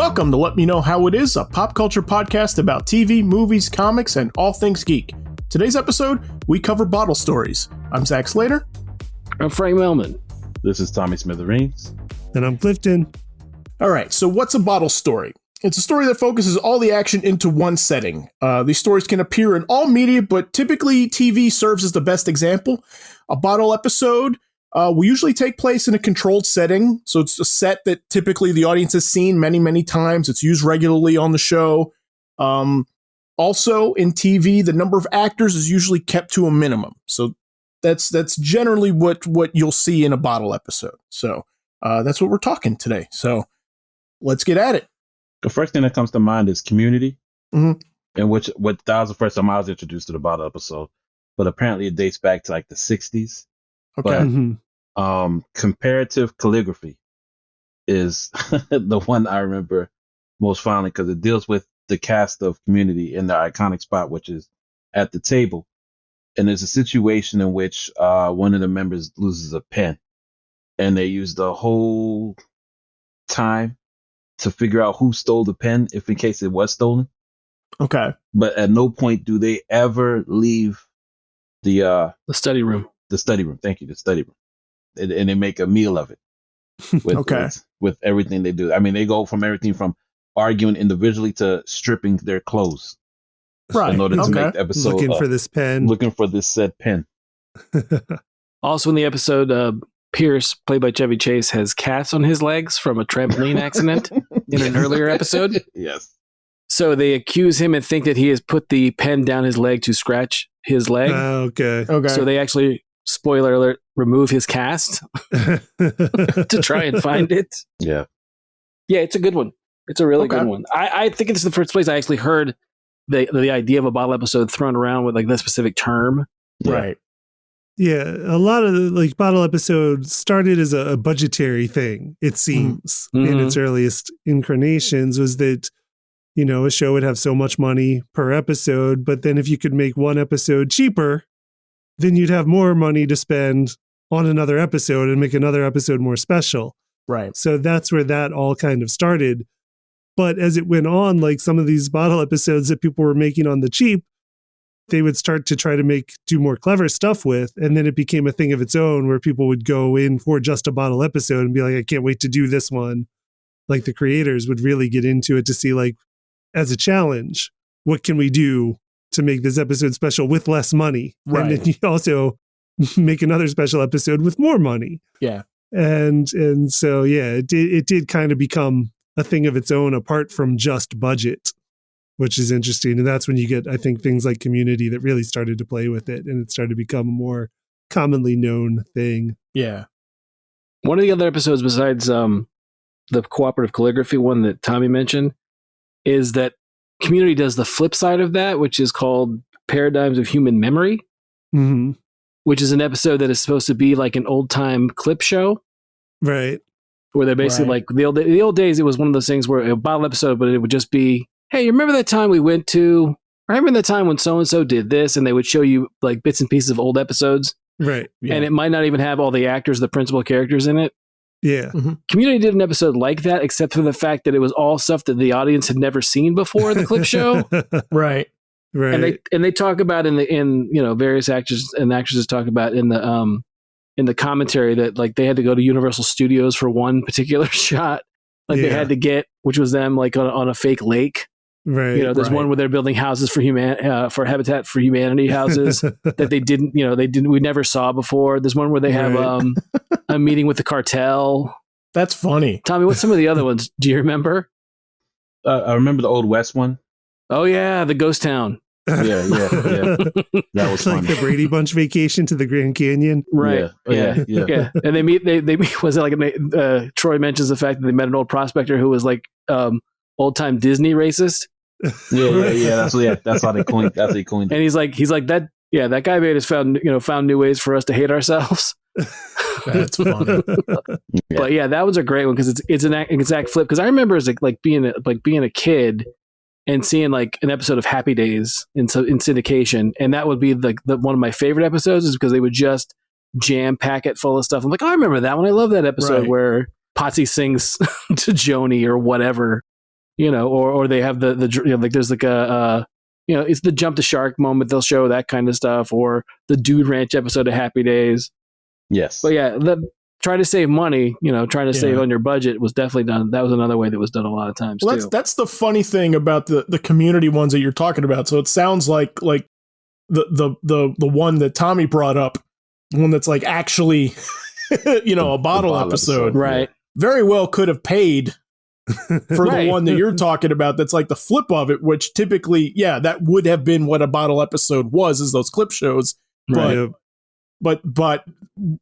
Welcome to Let Me Know How It Is, a pop culture podcast about TV, movies, comics, and all things geek. Today's episode, we cover bottle stories. I'm Zach Slater. I'm Frank Melman. This is Tommy Smithereens. And I'm Clifton. All right, so what's a bottle story? It's a story that focuses all the action into one setting. These stories can appear in all media, but typically TV serves as the best example. A bottle episode will usually take place in a controlled setting, so it's a set that typically the audience has seen many, many times. It's used regularly on the show. Also, in TV, the number of actors is usually kept to a minimum. So that's generally what you'll see in a bottle episode. So that's what we're talking today. So let's get at it. The first thing that comes to mind is Community, Mm-hmm. in which that was the first time I was introduced to the bottle episode. But apparently it dates back to like the 60s. Okay. But comparative calligraphy is the one I remember most fondly because it deals with the cast of Community in their iconic spot, which is at the table. And there's a situation in which one of the members loses a pen, and they use the whole time to figure out who stole the pen, if in case it was stolen. Okay. But at no point do they ever leave the study room. The study room. Thank you. The study room. And they make a meal of it. With everything they do. I mean, they go from everything from arguing individually to stripping their clothes. Right. In order to make the episode. Looking for this pen. Looking for this said pen. Also in the episode, Pierce, played by Chevy Chase, has cats on his legs from a trampoline accident in an earlier episode. Yes. So they accuse him and think that he has put the pen down his leg to scratch his leg. Okay. So they actually, spoiler alert, remove his cast to try and find it. Yeah. Yeah, it's a good one. It's a really good one. I think it's the first place I actually heard the idea of a bottle episode thrown around with like that specific term. Yeah. Right. Yeah, a lot of the like bottle episodes started as a budgetary thing, it seems, in its earliest incarnations, was that, you know, a show would have so much money per episode, but then if you could make one episode cheaper, then you'd have more money to spend on another episode and make another episode more special. Right. So that's where that all kind of started. But as it went on, like some of these bottle episodes that people were making on the cheap, they would start to try to do more clever stuff with. And then it became a thing of its own where people would go in for just a bottle episode and be like, I can't wait to do this one. Like the creators would really get into it to see, like, as a challenge, what can we do to make this episode special with less money? Right. And then you also make another special episode with more money. Yeah. And so, yeah, it did kind of become a thing of its own apart from just budget, which is interesting. And that's when you get, I think, things like Community that really started to play with it, and it started to become a more commonly known thing. Yeah. One of the other episodes besides the cooperative calligraphy one that Tommy mentioned is that Community does the flip side of that, which is called Paradigms of Human Memory, which is an episode that is supposed to be like an old time clip show. Right. Where they're basically like the old days, it was one of those things where a bottle episode, but it would just be, hey, you remember that time we went to, I remember that time when so-and-so did this, and they would show you like bits and pieces of old episodes. Right. Yeah. And it might not even have all the actors, the principal characters in it. Yeah. Community did an episode like that, except for the fact that it was all stuff that the audience had never seen before the clip show. Right. Right. And they talk about in you know, various actors and actresses talk about in the commentary that like they had to go to Universal Studios for one particular shot. Like they had to get, which was them like on a fake lake. Right. You know, there's one where they're building houses for for Habitat for Humanity houses that we never saw before. There's one where they have a meeting with the cartel. That's funny. Tommy, what's some of the other ones? Do you remember? I remember the Old West one. Oh yeah, the ghost town. Yeah. That was like funny. the Brady Bunch vacation to the Grand Canyon. Right. Yeah. And they meet, was it like, Troy mentions the fact that they met an old prospector who was like, old time Disney racist. Yeah. That's how they coined. That's how they coined. And he's like that. Yeah, that guy made us found new ways for us to hate ourselves. That's funny. But yeah, that was a great one because it's an exact flip. Because I remember as like being a kid and seeing like an episode of Happy Days in syndication, and that would be the one of my favorite episodes, is because they would just jam pack it full of stuff. I'm like, oh, I remember that one. I love that episode where Potsy sings to Joni or whatever. or they have the like there's like a it's the jump the shark moment. They'll show that kind of stuff, or the Dude Ranch episode of Happy Days. Yes. But yeah, trying to save money, trying to save on your budget was definitely done. That was another way that was done a lot of times. Well, that's the funny thing about the community ones that you're talking about. So it sounds like the one that Tommy brought up, one that's like actually, a bottle episode, right? Very well could have paid for the one that you're talking about. That's like the flip of it, which typically, that would have been what a bottle episode was, is those clip shows. Right. But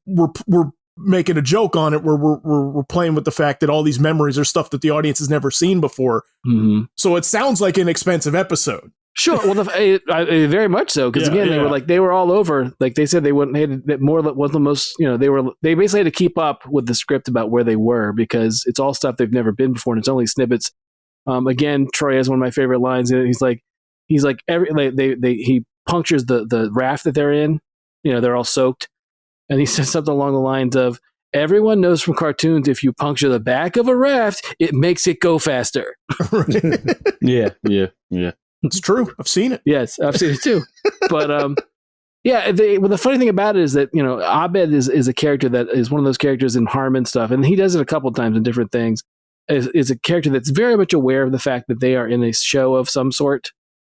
we're making a joke on it where we're playing with the fact that all these memories are stuff that the audience has never seen before. Mm-hmm. So it sounds like an expensive episode. Sure. Well, very much so. Because again, they were all over. Like they said, they wouldn't. That more was the most. They basically had to keep up with the script about where they were, because it's all stuff they've never been before, and it's only snippets. Again, Troy has one of my favorite lines. He's like he punctures the raft that they're in. They're all soaked, and he says something along the lines of, "Everyone knows from cartoons, if you puncture the back of a raft, it makes it go faster." Yeah. It's true. I've seen it. Yes, I've seen it too. But the funny thing about it is that Abed is a character that is one of those characters in Harmon stuff, and he does it a couple of times in different things. Is a character that's very much aware of the fact that they are in a show of some sort.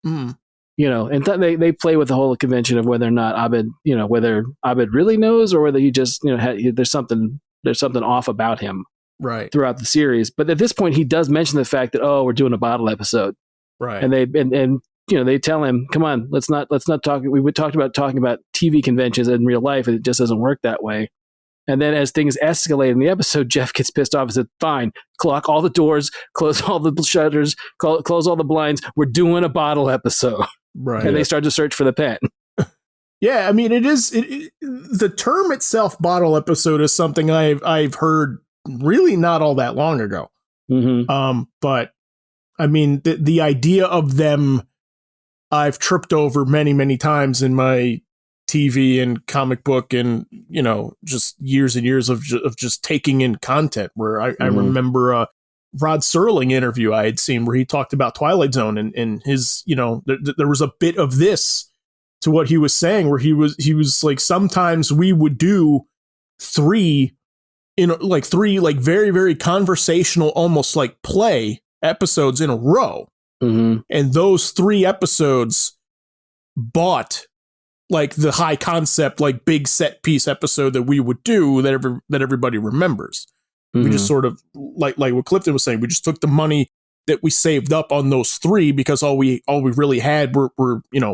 Mm. And they play with the whole convention of whether or not Abed, whether Abed really knows, or whether he just, there's something off about him, right, throughout the series. But at this point, he does mention the fact that, we're doing a bottle episode, right, and they tell him, come on, let's not talk. We talked about talking about TV conventions in real life, and it just doesn't work that way. And then as things escalate in the episode, Jeff gets pissed off and said, fine, lock all the doors, close all the shutters, close all the blinds. We're doing a bottle episode. Right. And they start to search for the pen. Yeah, I mean, the term itself, bottle episode, is something I've heard really not all that long ago. Mm-hmm. But I mean, the idea of them, I've tripped over many, many times in my TV and comic book and, just years and years of just taking in content, where I remember a Rod Serling interview I had seen where he talked about Twilight Zone, and his, there was a bit of this to what he was saying, where he was like, sometimes we would do three very, very conversational, almost like play episodes in a row. Mm-hmm. And those 3 episodes bought like the high concept, like big set piece episode that we would do that everybody remembers. Mm-hmm. We just sort of like what Clifton was saying, we just took the money that we saved up on those 3, because all we really had were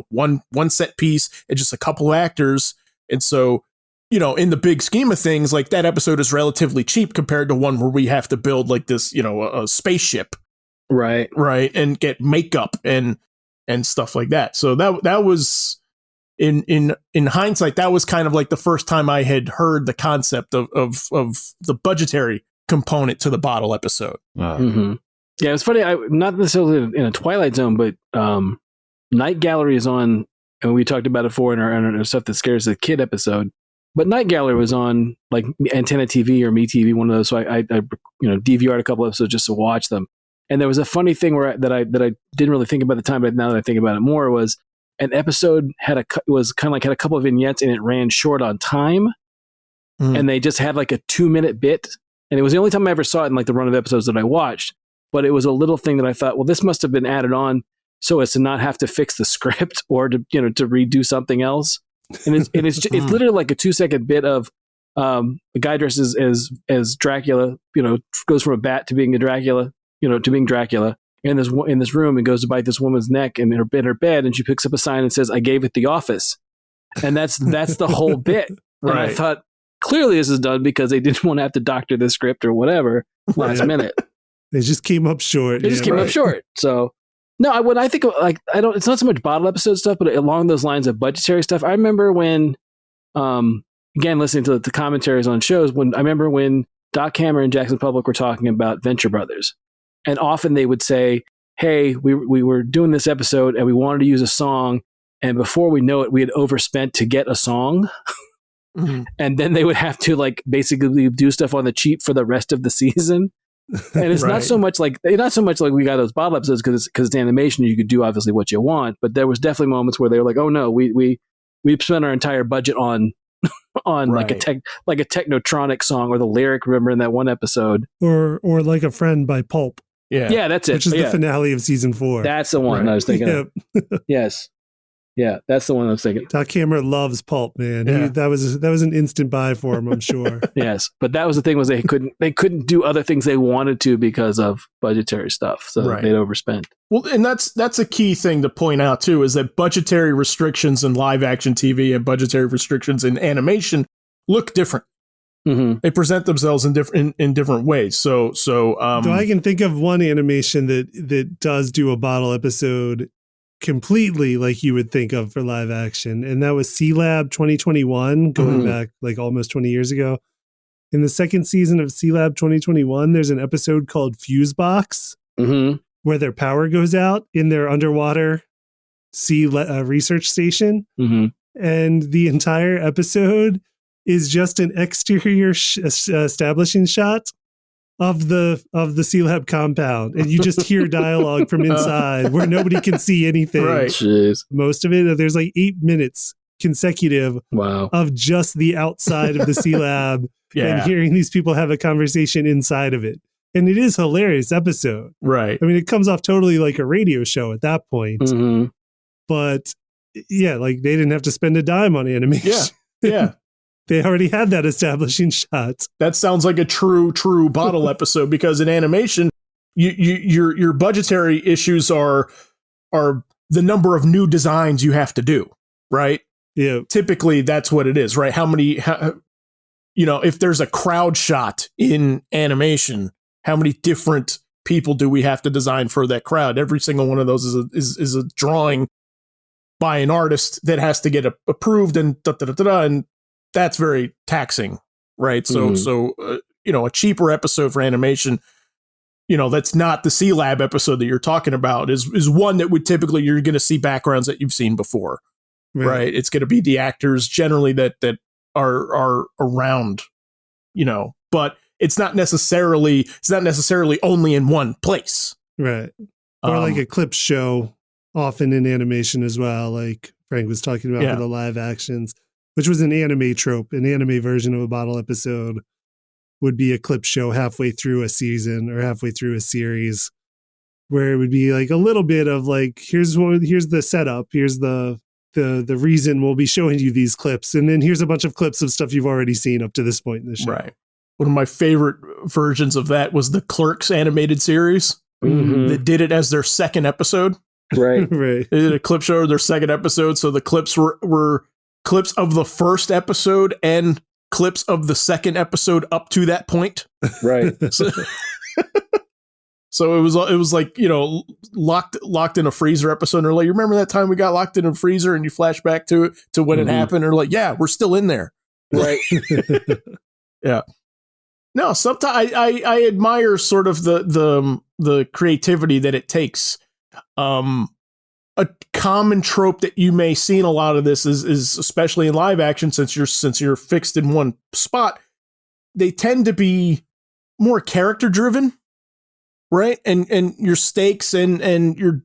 one set piece and just a couple actors. And so, in the big scheme of things, like that episode is relatively cheap compared to one where we have to build like this, a spaceship. Right. And get makeup and stuff like that. So that was in hindsight, that was kind of like the first time I had heard the concept of the budgetary component to the bottle episode. Mm-hmm. Yeah, it's funny. Not necessarily in a Twilight Zone, but Night Gallery is on, and we talked about it before in our stuff that scares the kid episode. But Night Gallery was on like Antenna TV or MeTV, one of those. So I DVR'd a couple episodes just to watch them. And there was a funny thing that I didn't really think about at the time, but now that I think about it more, was an episode had a couple of vignettes, and it ran short on time, and they just had like a 2-minute bit, and it was the only time I ever saw it in like the run of episodes that I watched. But it was a little thing that I thought, well, this must have been added on so as to not have to fix the script or to to redo something else. And it's literally like a 2-second bit of a guy dresses as Dracula, goes from a bat to being a Dracula. To being Dracula in this room, and goes to bite this woman's neck in her bed, and she picks up a sign and says, "I gave it the office," and that's the whole bit. Right. And I thought, clearly this is done because they didn't want to have to doctor the script or whatever last minute. They just came up short. They just came up short. So no, when I think of it's not so much bottle episode stuff, but along those lines of budgetary stuff. I remember when, again, listening to the commentaries on shows, when Doc Hammer and Jackson Public were talking about Venture Brothers. And often they would say, hey, we were doing this episode and we wanted to use a song. And before we know it, we had overspent to get a song. Mm-hmm. And then they would have to basically do stuff on the cheap for the rest of the season. And it's not Right. so much like we got those bottle episodes because it's animation. You could do obviously what you want, but there was definitely moments where they were like, "Oh no, we spent our entire budget on like Right. a technotronic song or the lyric." Remember in that one episode? Or Like a Friend by Pulp, Yeah. Yeah, that's it. which is the finale of season 4. That's the one Right. I was thinking. Yep. Of. Yes, yeah, that's the one I was thinking. Doc Hammer loves Pulp, man. Yeah. That was an instant buy for him, I'm sure. Yes, but that was the thing was they couldn't do other things they wanted to because of budgetary stuff, so Right. they'd overspent. Well, and that's a key thing to point out too, is that budgetary restrictions in live action TV and budgetary restrictions in animation look different. Mm-hmm. They present themselves in different ways. So So I can think of one animation that does do a bottle episode completely like you would think of for live action, and that was C-Lab 2021, going back like almost 20 years ago. In the second season of C-Lab 2021, there's an episode called Fusebox where their power goes out in their underwater research station, and the entire episode is just an exterior establishing shot of the C-Lab compound, and you just hear dialogue from inside where nobody can see anything. Right. Jeez. Most of it, there's like 8 minutes consecutive Wow. of just the outside of the C-Lab Yeah. and hearing these people have a conversation inside of it. And it is a hilarious episode. Right. I mean, it comes off totally like a radio show at that point, but yeah, like they didn't have to spend a dime on animation. Yeah. Yeah. They already had that establishing shot. That sounds like a true bottle episode, because in animation, your budgetary issues are the number of new designs you have to do, right? Yeah. Typically that's what it is, right? If there's a crowd shot in animation, how many different people do we have to design for that crowd? Every single one of those is a drawing by an artist that has to get approved, and and that's very taxing, right? So a cheaper episode for animation, that's not the C-Lab episode that you're talking about, is one that would typically, you're going to see backgrounds that you've seen before, right? It's going to be the actors generally that are around, but it's not necessarily only in one place, Right. Or like a clip show, often in animation as well, like Frank was talking about for the live actions, which was an anime trope. An anime version of a bottle episode would be a clip show halfway through a season or halfway through a series, where it would be like a little bit of like, here's the setup, here's the reason we'll be showing you these clips, and then here's a bunch of clips of stuff you've already seen up to this point in the show. Right. One of my favorite versions of that was the Clerks animated series. That did it as their second episode. Right. Right. They did a clip show of their second episode, so the clips were clips of the first episode and clips of the second episode up to that point. Right. So it was like, locked in a freezer episode, or like, you remember that time we got locked in a freezer, and you flash back to when it happened, or like, yeah, we're still in there. Right. Yeah. No, sometimes I admire sort of the creativity that it takes. A common trope that you may see in a lot of this is especially in live action, since you're fixed in one spot, they tend to be more character driven, right? And your stakes and your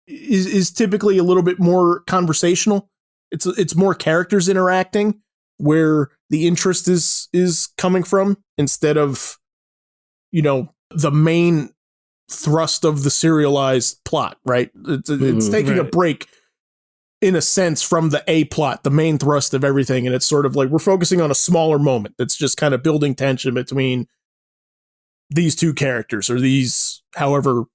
is typically a little bit more conversational. It's more characters interacting, where the interest is coming from, instead of the main thrust of the serialized plot, right? It's taking a break, in a sense, from the A plot, the main thrust of everything, and it's sort of like we're focusing on a smaller moment that's just kind of building tension between these two characters, or these however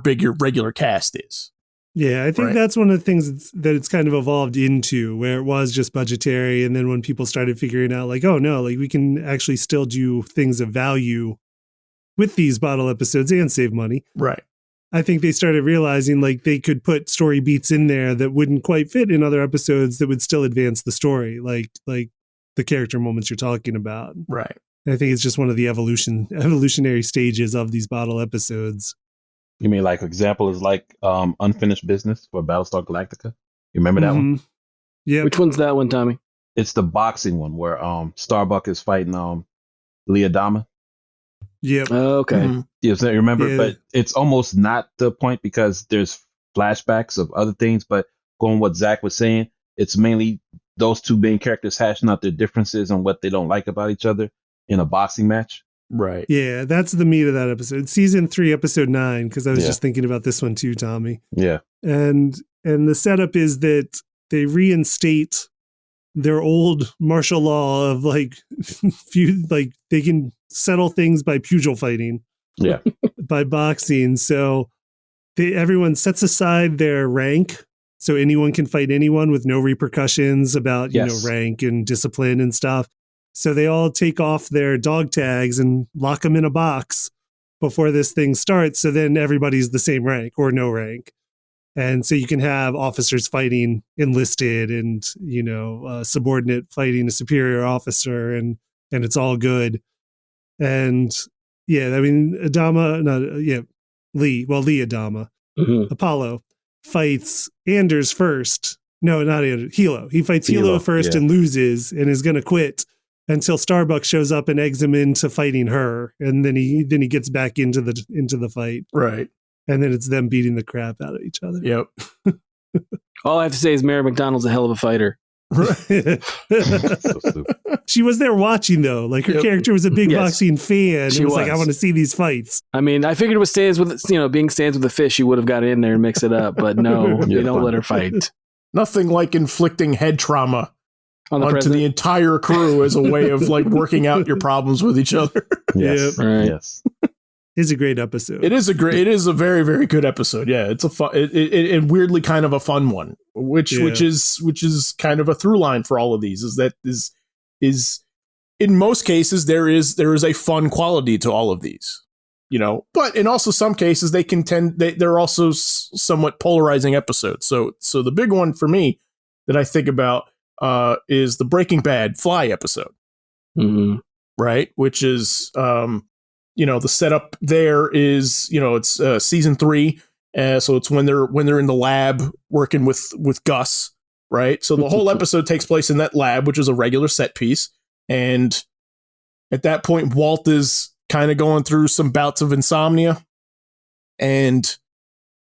big your regular cast is. Yeah, I think that's one of the things that it's kind of evolved into, where it was just budgetary, and then when people started figuring out like, oh no, like we can actually still do things of value with these bottle episodes and save money. Right. I think they started realizing like they could put story beats in there that wouldn't quite fit in other episodes that would still advance the story, like the character moments you're talking about. Right. And I think it's just one of the evolutionary stages of these bottle episodes. You mean like example is like Unfinished Business for Battlestar Galactica? You remember that one? Yeah. Which one's that one, Tommy? It's the boxing one where Starbuck is fighting Lee Adama. Yep. Okay. Mhm. Yes, I remember, Yeah. but it's almost not the point because there's flashbacks of other things. But going what Zach was saying, it's mainly those two main characters hashing out their differences and what they don't like about each other in a boxing match. Right. Yeah, that's the meat of that episode. Season 3, episode 9, because I was Yeah. just thinking about this one too, Tommy. Yeah. And the setup is that they reinstate their old martial law of like they can settle things by pugil fighting, Yeah. by boxing. So everyone sets aside their rank, so anyone can fight anyone with no repercussions about Yes. rank and discipline and stuff. So they all take off their dog tags and lock them in a box before this thing starts. So then everybody's the same rank or no rank. And so you can have officers fighting enlisted and, subordinate fighting a superior officer, and it's all good. And yeah, I mean, Lee Adama, Mhm. Apollo fights Anders first. No, not Anders, Hilo. He fights Hilo Hilo, first yeah. and loses and is going to quit until Starbuck shows up and eggs him into fighting her. And then he gets back into the fight. Right. And then it's them beating the crap out of each other. Yep. All I have to say is Mary McDonald's a hell of a fighter. So stupid. She was there watching though. Like her Yep. character was a big Yes. boxing fan. She It was like, I was. want to see these fights. I mean, I figured it was stands with being stands with the fish. You would have got in there and mixed it up, but no, Yeah, they don't fine. let her fight Nothing like inflicting head trauma on the onto president. the entire crew as a way of like working out your problems with each other. Yes. Right. Yes. It's a great episode. It is a very, very good episode. Yeah, it's a fun, and weirdly kind of a fun one, which is kind of a through line for all of these. Is in most cases there is a fun quality to all of these, but in also some cases they're also somewhat polarizing episodes. So the big one for me that I think about is the Breaking Bad Fly episode, Mhm. right? Which is the setup there is, it's season 3. So it's when they're in the lab working with Gus, right? So the whole episode takes place in that lab, which is a regular set piece. And at that point, Walt is kind of going through some bouts of insomnia. And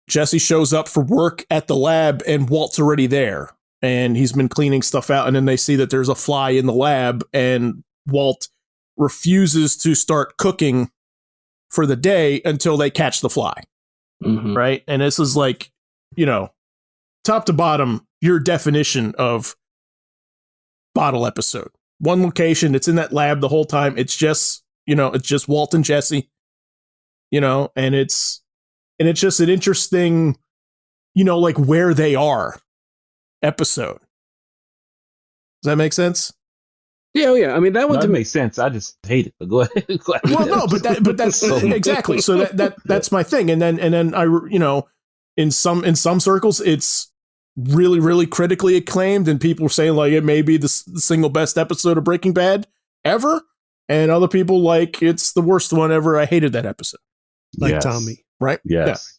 Jesse shows up for work at the lab and Walt's already there. And he's been cleaning stuff out. And then they see that there's a fly in the lab and Walt refuses to start cooking for the day until they catch the fly. Mhm. Right. And this is like, top to bottom, your definition of bottle episode. One location, it's in that lab the whole time. It's just, it's just Walt and Jesse, and it's just an interesting, like where they are episode. Does that make sense? Yeah, yeah. I mean, that No, one to that me. makes sense. I just hate it. But go ahead. Go ahead. Well, no, but that's exactly. So that's my thing. And then I, in some circles, it's really, really critically acclaimed, and people are saying like it may be the single best episode of Breaking Bad ever, and other people like it's the worst one ever. I hated that episode. like Yes. Tommy. Right? Yes.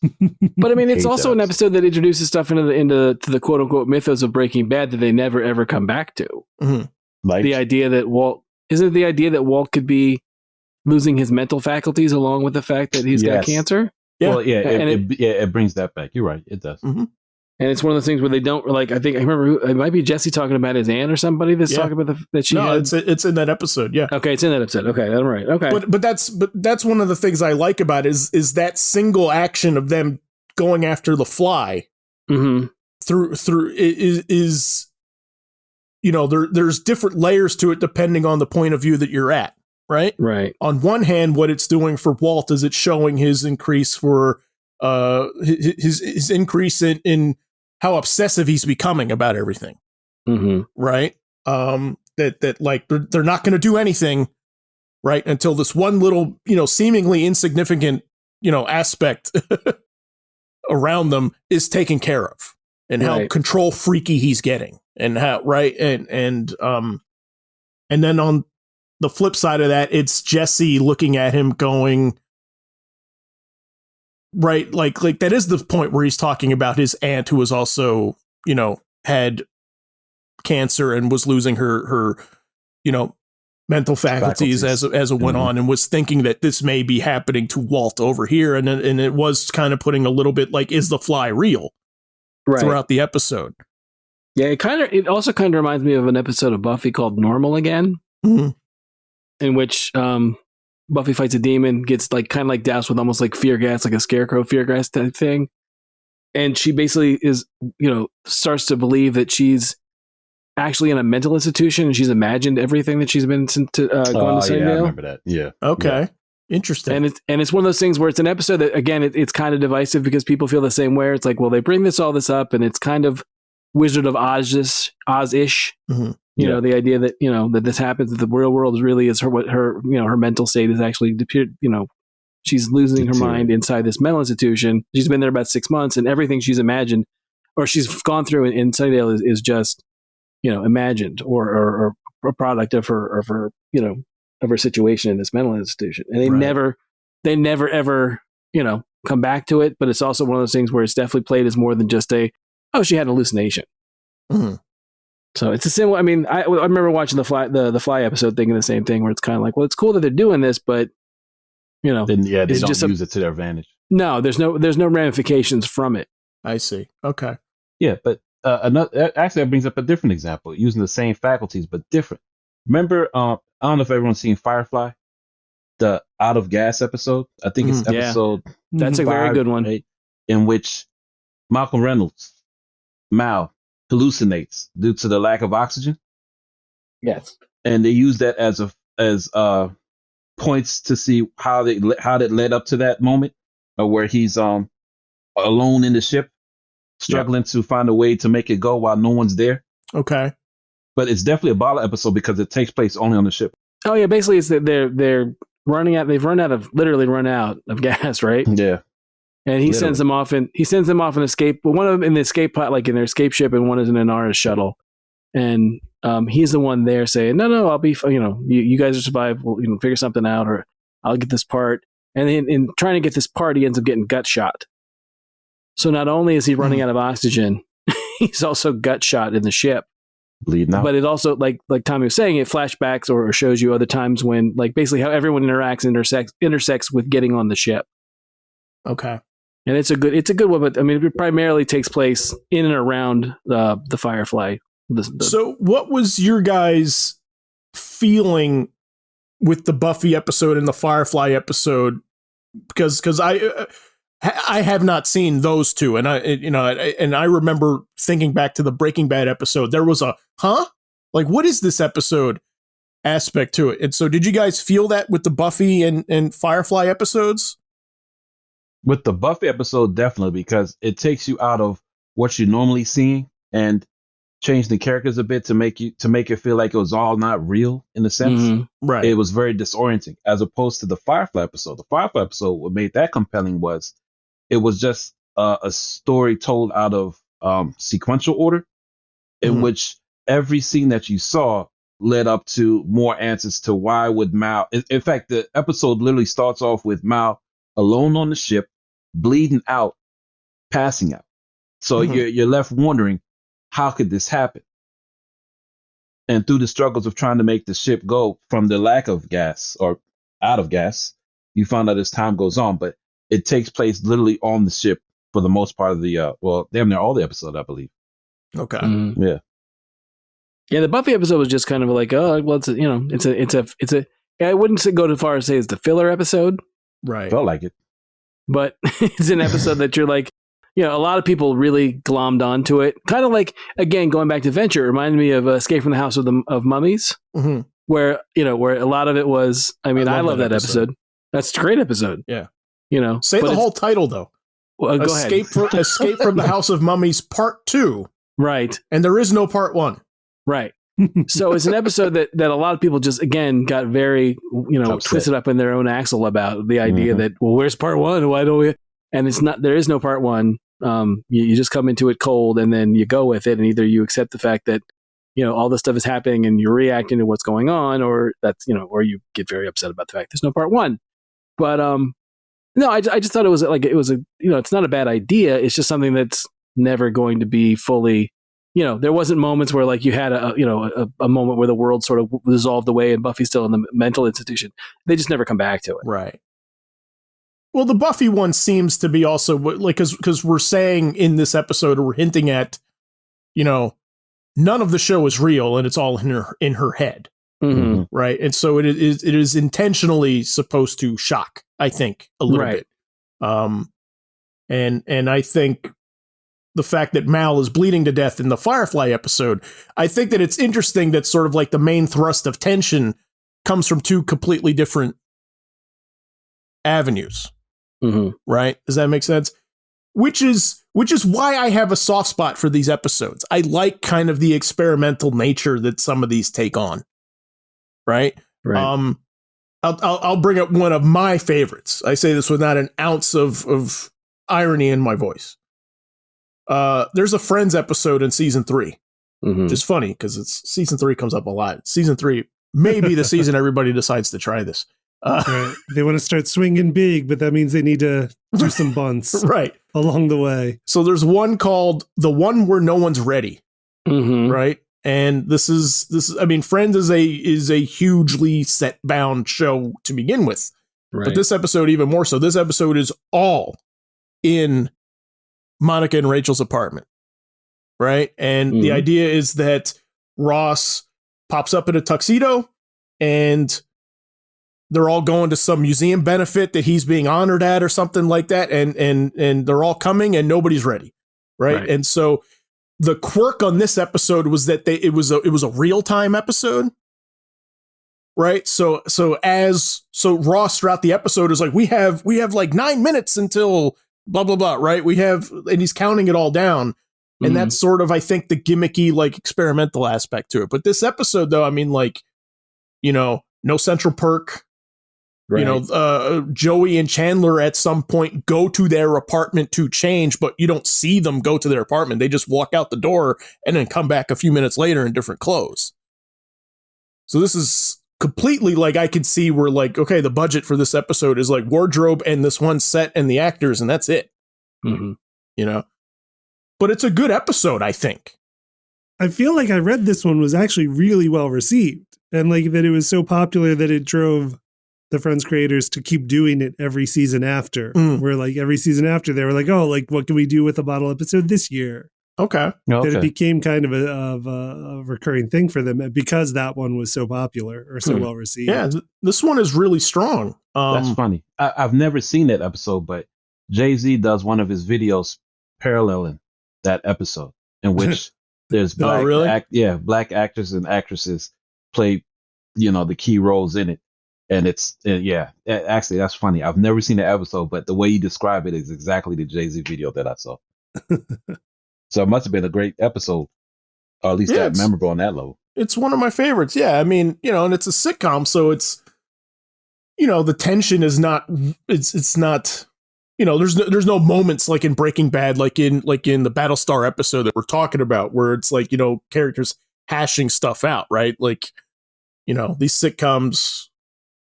But I mean, it's Hate also an that. episode that introduces stuff into the quote unquote mythos of Breaking Bad that they never ever come back to. Yeah. Like The idea that Walt could be losing his mental faculties along with the fact that he's got Yes. cancer. Yeah. Well, yeah, And it brings that back. You're right. It does. And it's one of those things where they don't like. I remember it might be Jesse talking about his aunt or somebody that's Yeah. talking about that she No, had. it's in that episode. Yeah. Okay, it's in that episode. Okay, I'm right. Okay, But that's one of the things I like about it is that single action of them going after the fly mm-hmm. through is there's different layers to it depending on the point of view that you're at, right? Right. On one hand, what it's doing for Walt is it's showing his increase for his increase in how obsessive he's becoming about everything, Mm-hmm. right? That like they're not going to do anything, right, until this one little seemingly insignificant aspect around them is taken care of, and how Right. control freaky he's getting, and how right and then on the flip side of that, it's Jesse looking at him going, right, like that is the point where he's talking about his aunt who was also had cancer and was losing her mental faculties as it went on, and was thinking that this may be happening to Walt over here, and it was kind of putting a little bit like, is the fly real throughout the episode? Yeah, it also kind of reminds me of an episode of Buffy called Normal Again, in which Buffy fights a demon, gets like kind of like doused with almost like fear gas, like a scarecrow fear gas type thing. And she basically starts to believe that she's actually in a mental institution, and she's imagined everything that she's been going to Sunnydale. Yeah, I remember that. Yeah. Okay. Yeah. Interesting. And it's one of those things where it's an episode that, again, it's kind of divisive because people feel the same way. It's like, well, they bring all this up, and it's kind of Wizard of Oz-ish. You know, the idea that, that this happens, that the real world really is her mental state is actually, she's losing her mind inside this mental institution. She's been there about 6 months, and everything she's imagined or she's gone through in Sunnydale is just, imagined or a product of her of her situation in this mental institution. And they never ever, come back to it. But it's also one of those things where it's definitely played as more than just she had an hallucination. Mm-hmm. So it's a similar. I mean, I remember watching the Fly episode, thinking the same thing, where it's kind of like, well, it's cool that they're doing this, but they don't use it to their advantage. No, there's no ramifications from it. I see. Okay. Yeah, but actually that brings up a different example, using the same faculties but different. Remember, I don't know if everyone's seen Firefly, the Out of Gas episode. I think it's episode. That's a very good one. 8, in which Malcolm Reynolds, Mal, hallucinates due to the lack of oxygen. Yes, and they use that as points to see how that led up to that moment, where he's alone in the ship, struggling to find a way to make it go while no one's there. Okay, but it's definitely a bottle episode because it takes place only on the ship. Oh yeah, basically it's that they're running out. They've run out of gas, right? Yeah. And he sends them off in escape. But one of them in the escape pod, like in their escape ship, and one is in an Anara shuttle. And he's the one there saying, "No, I'll be. You guys will survive. We'll figure something out, or I'll get this part." And in trying to get this part, he ends up getting gut shot. So not only is he running out of oxygen, he's also gut shot in the ship, bleeding out. But it also, like Tommy was saying, it flashbacks or shows you other times when, like, basically how everyone intersects with getting on the ship. Okay. And it's a good one, but I mean, it primarily takes place in and around the Firefly. So, what was your guys' feeling with the Buffy episode and the Firefly episode? Because I have not seen those two, and I remember thinking back to the Breaking Bad episode. There was a like, what is this episode aspect to it? And so, did you guys feel that with the Buffy and Firefly episodes? With the Buffy episode, definitely, because it takes you out of what you're normally seeing and change the characters a bit to make it feel like it was all not real in a sense. Mm-hmm. Right. It was very disorienting as opposed to the Firefly episode. The Firefly episode, what made that compelling was it was just a story told out of sequential order, in which every scene that you saw led up to more answers to why would Mal. In fact, the episode literally starts off with Mal alone on the ship, bleeding out, passing out. So you're left wondering, how could this happen? And through the struggles of trying to make the ship go from the lack of gas or out of gas, you find out as time goes on, but it takes place literally on the ship for the most part of the, damn near all the episode, I believe. Okay. Mm-hmm. Yeah. Yeah. The Buffy episode was just kind of like, I wouldn't go too far as say it's the filler episode. Right. Felt like it. But it's an episode that you're like, a lot of people really glommed onto it. Kind of like, again, going back to Venture, it reminded me of Escape from the House of Mummies, where a lot of it was, I love that episode. That's a great episode. Yeah. Say the whole title though. Well, go ahead. Escape from the House of Mummies Part 2. Right. And there is no Part 1. Right. So it's an episode that a lot of people just, again, got very, twisted up in their own axle about the idea that, well, where's Part 1? Why don't we? And there is no Part 1. You just come into it cold and then you go with it. And either you accept the fact that, all this stuff is happening and you're reacting to what's going on, or that's, or you get very upset about the fact there's no Part 1. But, no, I just thought it was like, it's not a bad idea. It's just something that's never going to be fully there wasn't moments where like you had a moment where the world sort of dissolved away and Buffy's still in the mental institution. They just never come back to it. Right. Well, the Buffy one seems to be also like, because we're saying in this episode, or we're hinting at, none of the show is real and it's all in her head. Mm-hmm. Right. And so it is intentionally supposed to shock, I think, a little bit. And I think the fact that Mal is bleeding to death in the Firefly episode, I think that it's interesting that sort of like the main thrust of tension comes from two completely different avenues. Mm-hmm. Right? Does that make sense? Which is why I have a soft spot for these episodes. I like kind of the experimental nature that some of these take on. Right? Right. I'll bring up one of my favorites. I say this without an ounce of irony in my voice. There's a Friends episode in season 3. Mm-hmm. Which is funny because it's season 3 comes up a lot. Season 3 may be the season everybody decides to try this. Right. They want to start swinging big, but that means they need to do some bunts right along the way. So there's one called The One Where No One's Ready. Mm-hmm. Right. And this is I mean, Friends is a hugely set bound show to begin with. Right. But this episode even more so. This episode is all in Monica and Rachel's apartment. Right. And the idea is that Ross pops up in a tuxedo and they're all going to some museum benefit that he's being honored at or something like that. And they're all coming and nobody's ready. Right. And so the quirk on this episode was that it was a real-time episode. Right. So Ross throughout the episode is like, we have like 9 minutes until blah, blah, blah. Right. And he's counting it all down. And that's sort of, I think, the gimmicky, like experimental aspect to it. But this episode though, I mean, like, no central perk. Right. Joey and Chandler at some point go to their apartment to change, but you don't see them go to their apartment. They just walk out the door and then come back a few minutes later in different clothes. So this is completely like, I could see where like, okay, the budget for this episode is like wardrobe and this one set and the actors, and that's it. Mm-hmm. But it's a good episode, I think. I feel like I read this one was actually really well received, and like that it was so popular that it drove the Friends creators to keep doing it every season after. Where like every season after they were like, oh, like what can we do with a bottle episode this year? Okay. That it became kind of a recurring thing for them because that one was so popular or so well received. Yeah, this one is really strong. That's funny. I've never seen that episode, but Jay-Z does one of his videos paralleling that episode in which there's black, black actors and actresses play, the key roles in it. And actually, that's funny. I've never seen the episode, but the way you describe it is exactly the Jay-Z video that I saw. So it must have been a great episode, or at least that memorable on that level. It's one of my favorites. Yeah, I mean, and it's a sitcom, so it's, the tension is not. It's not. There's no moments like in Breaking Bad, like in the Battlestar episode that we're talking about, where it's like characters hashing stuff out, right? Like, these sitcoms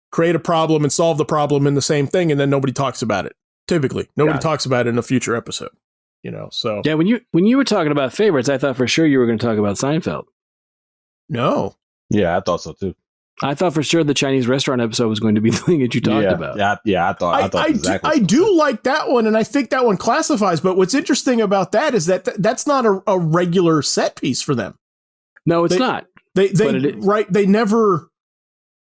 create a problem and solve the problem in the same thing, and then nobody talks about it. Typically, nobody talks about it in a future episode. So yeah. When you were talking about favorites, I thought for sure you were going to talk about Seinfeld. No. Yeah, I thought so too. I thought for sure the Chinese restaurant episode was going to be the thing that you talked about. Yeah, I thought exactly. I do like that one, and I think that one classifies. But what's interesting about that is that that's not a regular set piece for them. No, it's not. They never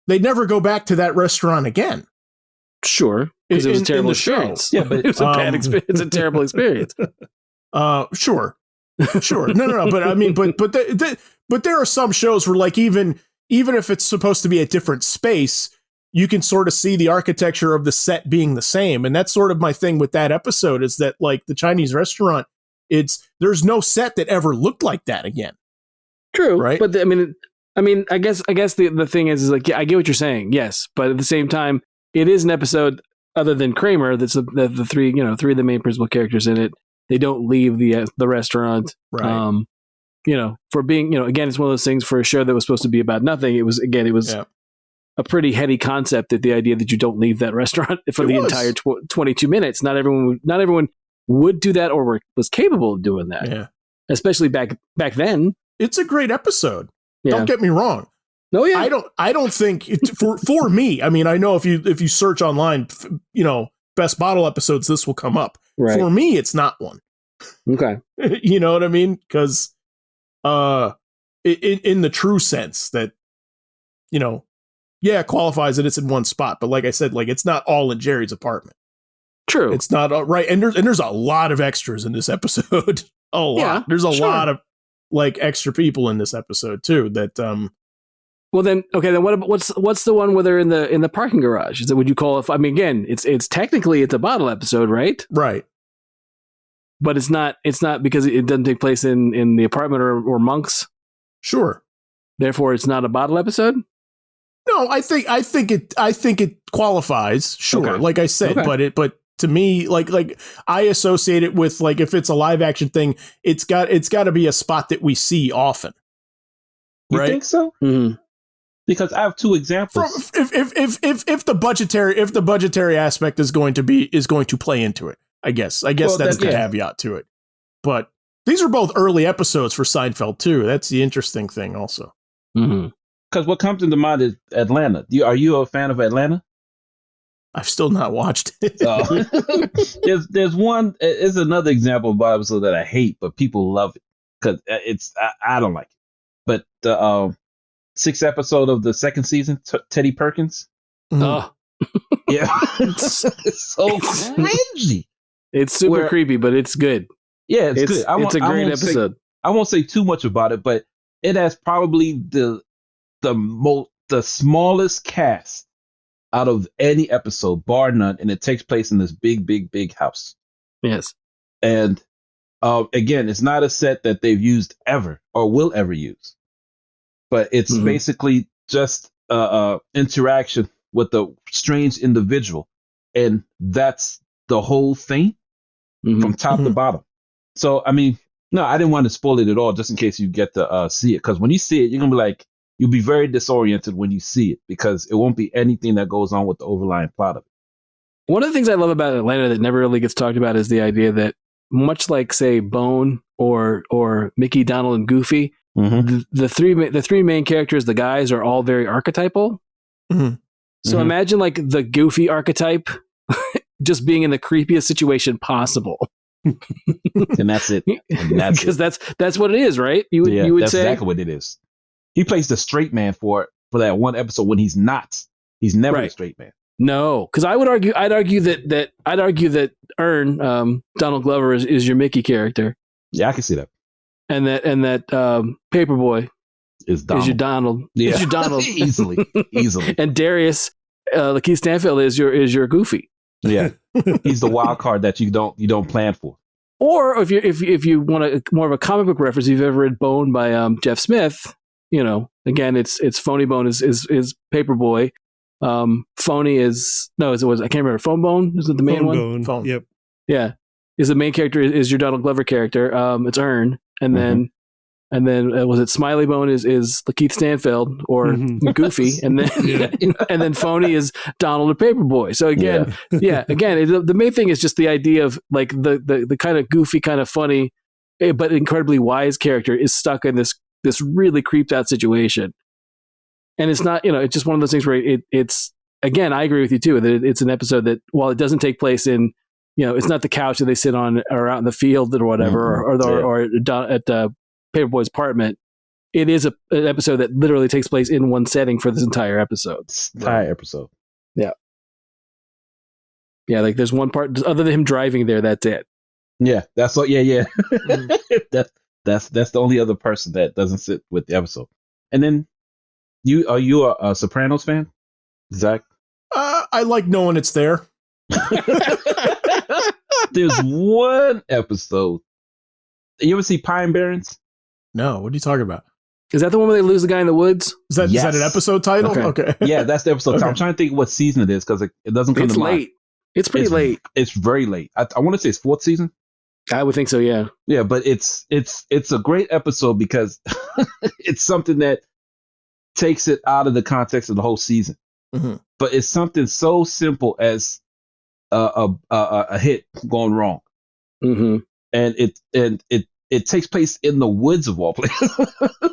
go back to that restaurant again. Sure, because it was a terrible experience. Yeah, but it was a bad experience. It's a terrible experience. Sure. No. But I mean, but there are some shows where, like, even if it's supposed to be a different space, you can sort of see the architecture of the set being the same. And that's sort of my thing with that episode is that, like, the Chinese restaurant, there's no set that ever looked like that again. True, right? But I guess the thing is like, yeah, I get what you're saying. Yes, but at the same time, it is an episode other than Kramer. That's the three of the main principal characters in it. They don't leave the restaurant. Right. For being, again, it's one of those things for a show that was supposed to be about nothing. It was a pretty heady concept, that the idea that you don't leave that restaurant for the entire 22 minutes. Not everyone would do that or was capable of doing that. Yeah. especially back then. It's a great episode. Yeah. Don't get me wrong. No, yeah. I don't think for me. I mean, I know if you search online, best bottle episodes, this will come up. Right. For me, it's not one. Okay. You know what I mean? Because in the true sense that, it qualifies that it's in one spot. But like I said, like it's not all in Jerry's apartment. True. It's not right. And there's a lot of extras in this episode. A lot. Yeah, there's a sure. lot of like extra people in this episode too. That Well then, okay. Then what's the one where they're in the parking garage? Is it? Would you call it? I mean, again, it's technically it's a bottle episode, right? Right. But it's not because it doesn't take place in the apartment or Monk's. Sure. Therefore, it's not a bottle episode. No, I think it qualifies. Sure. Okay. Like I said, Okay. but to me, like I associate it with like if it's a live action thing, it's got to be a spot that we see often. You Right? think so? Mm-hmm. Because I have two examples. If the budgetary aspect is going to play into it, I guess Well, that's the caveat to it. But these are both early episodes for Seinfeld too. That's the interesting thing, also. Mm-hmm. Because what comes into mind is Atlanta. Are you a fan of Atlanta? I've still not watched it. There's one. It's another example of Bible episode that I hate, but people love it because I don't like it. But the 6th episode of the 2nd season, Teddy Perkins. Oh, Yeah, it's so cringy. it's super creepy, but it's good. Yeah, it's good. It's a great episode. I won't say too much about it, but it has probably the smallest cast out of any episode, bar none, and it takes place in this big house. Yes. And again, it's not a set that they've used ever or will ever use, but it's basically just interaction with a strange individual, and that's the whole thing from top to bottom. So, I mean, no, I didn't want to spoil it at all, just in case you get to see it, because when you see it, you're gonna be like, you'll be very disoriented when you see it, because it won't be anything that goes on with the overlying plot of it. One of the things I love about Atlanta that never really gets talked about is the idea that, much like, say, Bone or Mickey, Donald, and Goofy, the three main characters, the guys, are all very archetypal. So imagine like the Goofy archetype just being in the creepiest situation possible. And that's it. Because that's what it is, right? You would that's say exactly what it is. He plays the straight man for that one episode when he's not. He's never a straight man. No, because I'd argue that Ern, Donald Glover, is your Mickey character. Yeah, I can see that. And that Paperboy is your Donald. Yeah, is your Donald easily. And Darius, Lakeith Stanfield, is your Goofy. Yeah, he's the wild card that you don't plan for. Or if you want a more of a comic book reference, if you've ever read Bone by Jeff Smith, again it's Phony Bone is Paperboy. Phony is I can't remember. Phone Bone, is it the main one? Phone. Yep. Yeah, is the main character is your Donald Glover character. It's Ern, and then was it Smiley Bone is Lakeith Stanfield or Goofy, and then and then Phony is Donald or Paperboy. So again, the main thing is just the idea of like the kind of goofy, kind of funny, but incredibly wise character is stuck in this really creeped out situation. And it's not, it's just one of those things where it's again, I agree with you too, that it's an episode that, while it doesn't take place in, it's not the couch that they sit on or out in the field or whatever, or at Paperboy's apartment. It is an episode that literally takes place in one setting for this entire episode. Yeah. Yeah, like there's one part other than him driving there, that's it. Yeah, that's what. Yeah. That's the only other person that doesn't sit with the episode. And then are you a Sopranos fan, Zach? I like knowing it's there. There's one episode. You ever see Pine Barrens? No, what are you talking about? Is that the one where they lose the guy in the woods? Is that an episode title? Okay. Yeah, that's the episode. Okay. I'm trying to think what season it is because it doesn't come to mind. It's pretty late. It's very late. I want to say it's 4th season. I would think so, yeah. Yeah, but it's a great episode because it's something that takes it out of the context of the whole season. But it's something so simple as a hit gone wrong. And it it takes place in the woods of all places.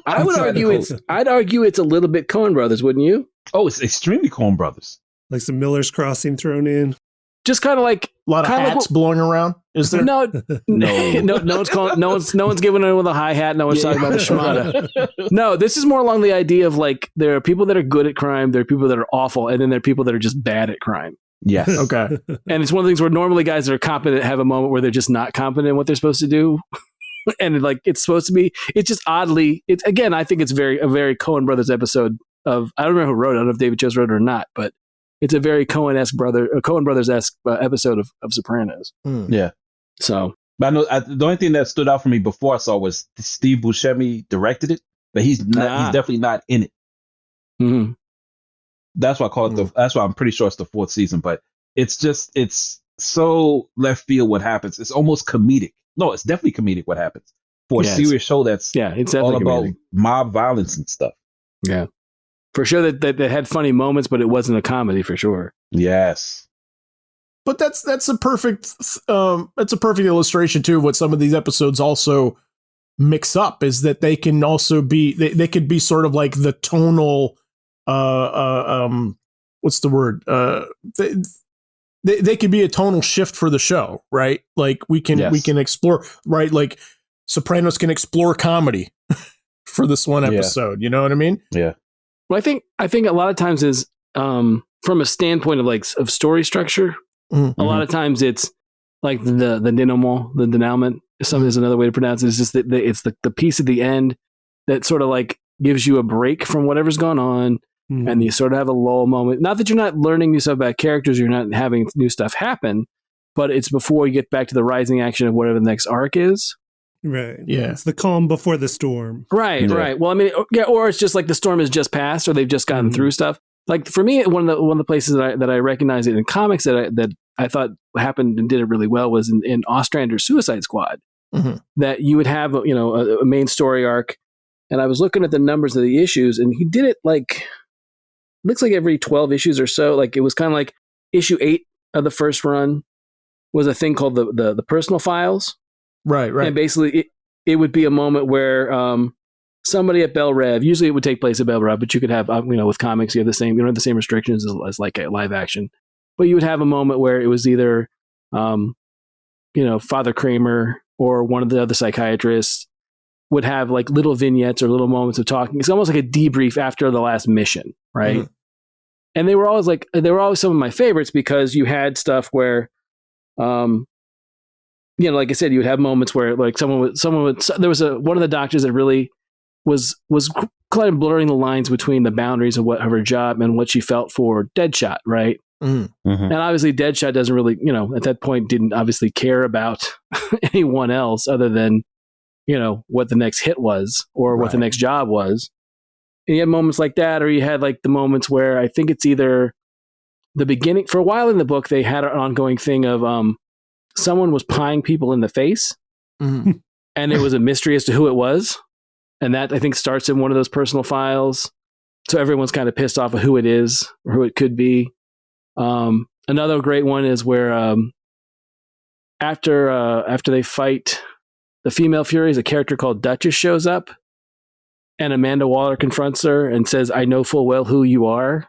I would argue I'd argue it's a little bit Coen Brothers, wouldn't you? Oh, it's extremely Coen Brothers. Like some Miller's Crossing thrown in. Just kind of like a lot of hats blowing around. Is there? No. No one's giving it with a hi hat. No one's talking about the schmata. No, this is more along the idea of like there are people that are good at crime, there are people that are awful, and then there are people that are just bad at crime. Yes. Okay. And it's one of the things where normally guys that are competent have a moment where they're just not competent in what they're supposed to do. And like it's supposed to be, it's just oddly, it's again, I think it's a very Coen Brothers episode of, I don't remember who wrote it, I don't know if David Chase wrote it or not, but it's a very Coen Brothers-esque episode of Sopranos. Yeah. So, but I know the only thing that stood out for me before I saw was Steve Buscemi directed it, but he's definitely not in it. Mm-hmm. That's why I call it that's why I'm pretty sure it's the 4th season, but it's so left field what happens. It's almost comedic. No, it's definitely comedic what happens for a serious show that's it's all about comedic. mob violence and stuff. Yeah. For sure that had funny moments, but it wasn't a comedy for sure. Yes. But that's a perfect illustration too of what some of these episodes also mix up, is that they can also be they could be sort of like the tonal what's the word? They could be a tonal shift for the show, right? Like we can explore, right? Like Sopranos can explore comedy for this one episode. You know what I mean? Yeah. Well, I think a lot of times is from a standpoint of story structure. Mm-hmm. A lot of times it's like the denouement. Something is another way to pronounce it. It's just that it's the piece at the end that sort of like gives you a break from whatever's gone on, and you sort of have a lull moment. Not that you're not learning new stuff about characters, you're not having new stuff happen, but it's before you get back to the rising action of whatever the next arc is. Right. Yeah. It's the calm before the storm. Right. Yeah. Right. Well, I mean, or it's just like the storm has just passed, or they've just gotten through stuff. Like for me, one of the places that I recognize it in comics that I thought happened and did it really well was in Ostrander's Suicide Squad. Mm-hmm. That you would have a main story arc, and I was looking at the numbers of the issues, and he did it like looks like every 12 issues or so. Like it was kind of like issue 8 of the first run was a thing called the personal files. Right. And basically, it would be a moment where somebody at Bell Rev, usually it would take place at Bell Rev, but you could have, with comics, you don't have the same restrictions as like a live action. But you would have a moment where it was either, Father Kramer or one of the other psychiatrists would have like little vignettes or little moments of talking. It's almost like a debrief after the last mission, right? Mm-hmm. And they were always some of my favorites because you had stuff where, like I said, you would have moments where like someone would, there was one of the doctors that really was kind of blurring the lines between the boundaries of her job and what she felt for Deadshot, right? Mm-hmm. And obviously Deadshot doesn't really, at that point didn't obviously care about anyone else other than, what the next hit was or what the next job was. And you had moments like that, or you had like the moments where I think it's either the beginning, for a while in the book, they had an ongoing thing of someone was pieing people in the face, and it was a mystery as to who it was. And that, I think, starts in one of those personal files. So everyone's kind of pissed off of who it is or who it could be. Another great one is where after they fight the female Furies, a character called Duchess shows up, and Amanda Waller confronts her and says, "I know full well who you are."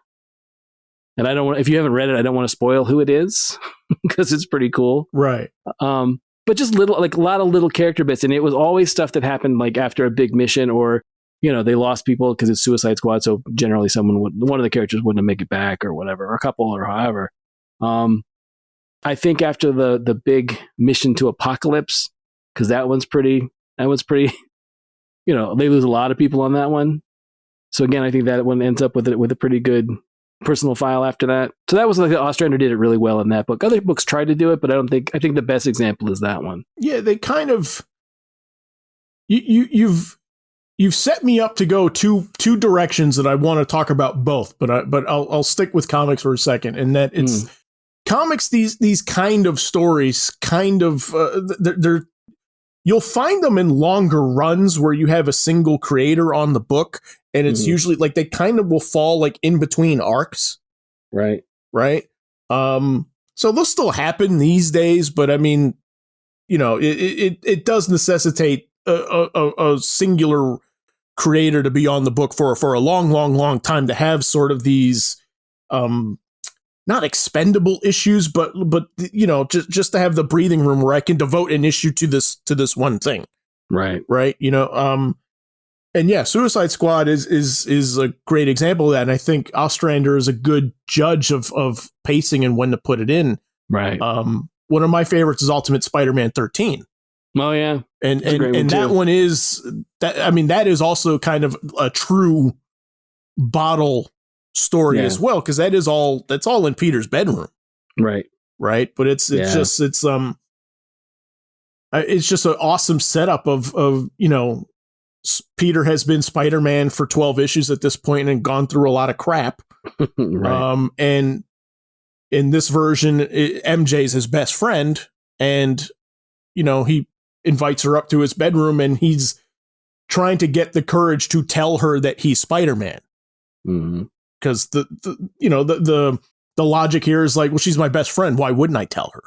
And I don't want, if you haven't read it, I don't want to spoil who it is because it's pretty cool. Right. But just a lot of little character bits. And it was always stuff that happened like after a big mission or, they lost people because it's Suicide Squad. So generally one of the characters wouldn't make it back or whatever, or a couple or however. I think after the big mission to Apocalypse, because that one's pretty, they lose a lot of people on that one. So again, I think that one ends up with a pretty good personal file after that. So that was like Ostrander did it really well in that book. Other books tried to do it, but I think the best example is that one. Yeah, they kind of you've set me up to go two directions that I want to talk about both, but I'll stick with comics for a second, and that it's comics. These kind of stories, they're you'll find them in longer runs where you have a single creator on the book, and it's usually like they kind of will fall like in between arcs. Right. So they'll still happen these days, but I mean, it does necessitate a singular creator to be on the book for a long time, to have sort of these not expendable issues, but just to have the breathing room where I can devote an issue to this one thing. Right. And yeah, Suicide Squad is a great example of that. And I think Ostrander is a good judge of pacing and when to put it in. Right. One of my favorites is Ultimate Spider-Man 13. Oh yeah. And that one is that. I mean, that is also kind of a true bottle story as well, because that's all in Peter's bedroom. Right. But it's just an awesome setup of Peter has been Spider-Man for 12 issues at this point and gone through a lot of crap. Right. And in this version, MJ's his best friend, and he invites her up to his bedroom, and he's trying to get the courage to tell her that he's Spider-Man. Because the logic here is like, well, she's my best friend. Why wouldn't I tell her?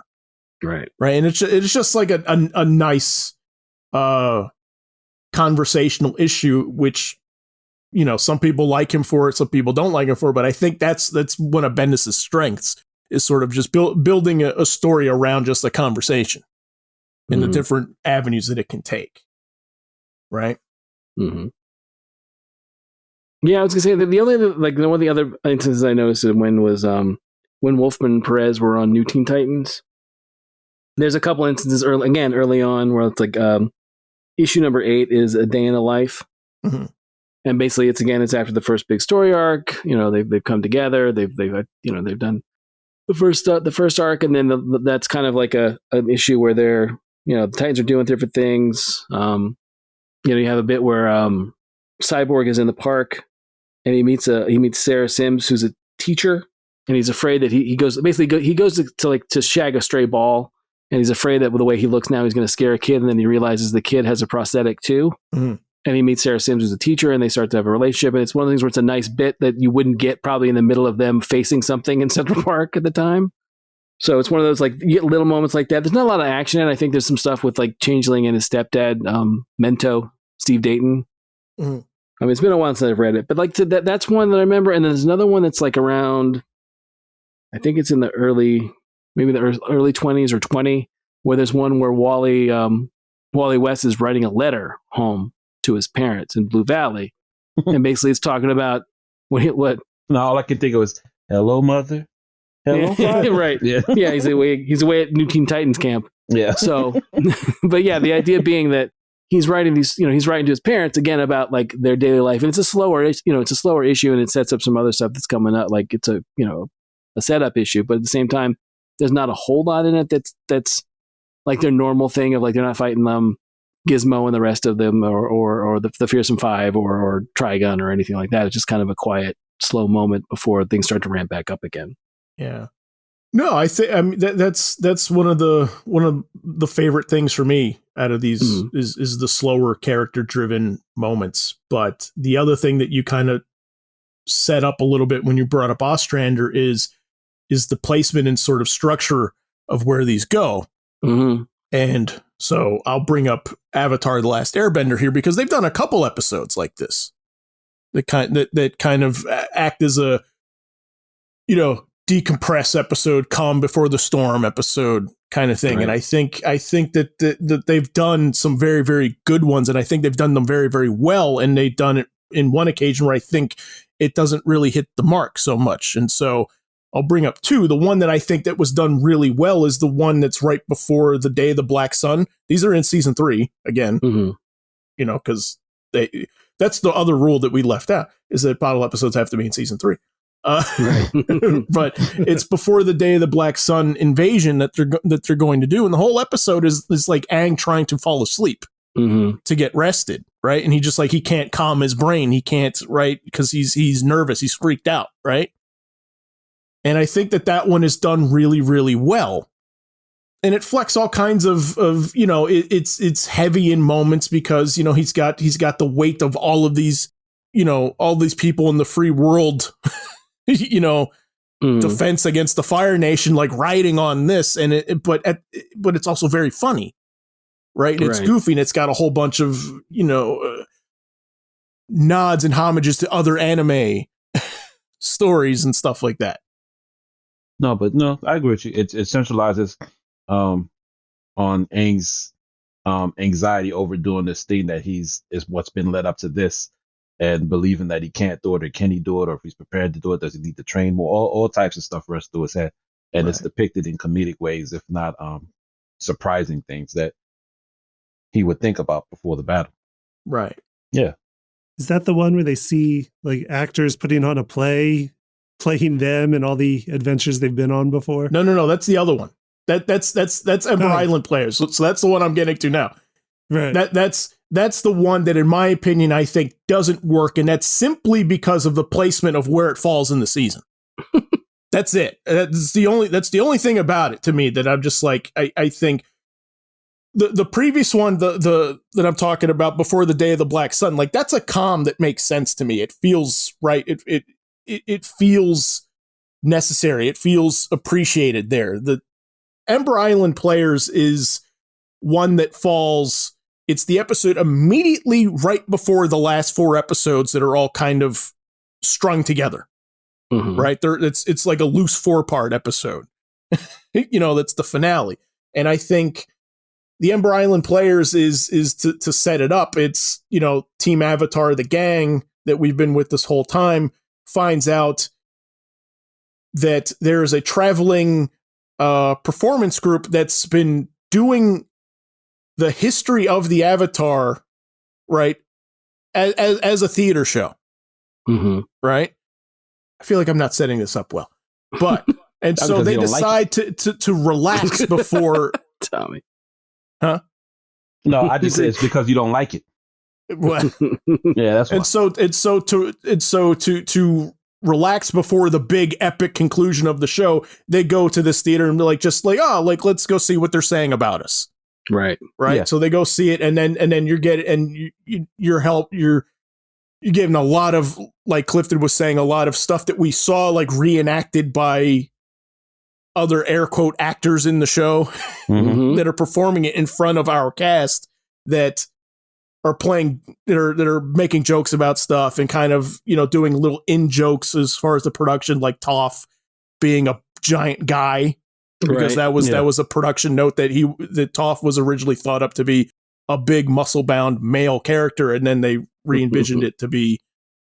Right. And it's just like a nice conversational issue, which some people like him for it, some people don't like him for it. But I think that's one of Bendis' strengths, is sort of just building a story around just a conversation and the different avenues that it can take. Right. Yeah, I was gonna say that one of the other instances I noticed when was when Wolfman and Perez were on New Teen Titans. There's a couple instances early on where it's like issue number 8 is A Day in the Life, and basically it's after the first big story arc. They've come together. They've done the first arc, and then that's kind of like an issue where they're the Titans are doing different things. You have a bit where Cyborg is in the park, and he meets Sarah Sims, who's a teacher, and he's afraid that he goes to shag a stray ball, and he's afraid that with the way he looks now, he's going to scare a kid, and then he realizes the kid has a prosthetic too. And he meets Sarah Sims, who's a teacher, and they start to have a relationship. And it's one of the things where it's a nice bit that you wouldn't get probably in the middle of them facing something in Central Park at the time. So it's one of those, like, you get little moments like that. There's not a lot of action, and I think there's some stuff with like Changeling and his stepdad, Mento, Steve Dayton. I mean, it's been a while since I've read it, but like that's one that I remember. And then there's another one that's like around, I think it's in the early 20s or 20, where there's one where Wally West is writing a letter home to his parents in Blue Valley, and basically it's talking about what. No, all I can think of was "Hello, mother." Hello, father. Right? Yeah, He's away at New Teen Titans camp. Yeah. So, but yeah, the idea being that he's writing these, he's writing to his parents again about like their daily life, and it's a slower issue, and it sets up some other stuff that's coming up. Like it's a setup issue, but at the same time, there's not a whole lot in it that's like their normal thing of like they're not fighting Gizmo and the rest of them, or the Fearsome Five or Trigun or anything like that. It's just kind of a quiet, slow moment before things start to ramp back up again. Yeah. No, I think that's one of the favorite things for me out of these is the slower character driven moments. But the other thing that you kind of set up a little bit when you brought up Ostrander is the placement and sort of structure of where these go. And so I'll bring up Avatar: The Last Airbender here, because they've done a couple episodes like this that kind of act as a decompress episode, calm before the storm episode kind of thing. Right. And I think that they've done some very, very good ones, and I think they've done them very, very well. And they've done it in one occasion where I think it doesn't really hit the mark so much. And so I'll bring up two. The one that I think that was done really well is the one that's right before The Day of the Black Sun. These are in season 3 again, because that's the other rule that we left out, is that bottle episodes have to be in season 3. Right. But it's before the Day of the Black Sun invasion that they're going to do, and the whole episode is like Aang trying to fall asleep to get rested, right? And he can't calm his brain, he can't, right, because he's nervous, he's freaked out, right? And I think that one is done really, really well, and it flecks all kinds of it's heavy in moments because he's got the weight of all of these all these people in the free world. Defense against the Fire Nation, like riding on this, but it's also very funny, right? And it's Right. goofy, and it's got a whole bunch of, nods and homages to other anime stories and stuff like that. No, but no, I agree with you. It centralizes on Aang's anxiety over doing this thing that is what's been led up to this, and believing that he can't do it, or can he do it, or if he's prepared to do it, does he need to train more? All types of stuff rushed through his head, and it's depicted in comedic ways, if not surprising things that he would think about before the battle. Right. Yeah. Is that the one where they see like actors putting on a play, playing them and all the adventures they've been on before? No. That's the other one. That's Ember Island Players. So that's the one I'm getting to now. Right. That's the one that, in my opinion, I think doesn't work, and that's simply because of the placement of where it falls in the season. That's it. That's the only thing about it to me that I'm just like, I think the previous one, the that I'm talking about, Before the Day of the Black Sun, like that's a calm that makes sense to me. It feels right. It feels necessary. It feels appreciated there. The Ember Island Players is one that falls. It's the episode immediately right before the last 4 episodes that are all kind of strung together. Mm-hmm. Right there, it's like a loose 4-part episode. That's the finale, and I think the Ember Island Players is to set it up. It's Team Avatar, the gang that we've been with this whole time, finds out that there's a traveling performance group that's been doing the history of the Avatar, right, as a theater show, Mm-hmm. right. I feel like I'm not setting this up well, but and so they decide to relax before Tommy. Huh? No, I just say it's because you don't like it. Well, yeah, that's why. And so to relax before the big epic conclusion of the show, they go to this theater and like let's go see what they're saying about us. Right. Yeah. So they go see it, and then you're giving a lot of, like Clifton was saying, a lot of stuff that we saw like reenacted by other air quote actors in the show Mm-hmm. that are performing it in front of our cast that are playing, that are making jokes about stuff and kind of, doing little in jokes as far as the production, like Toph being a giant guy, because that was a production note that Toph was originally thought up to be a big muscle bound male character, and then they re-envisioned it to be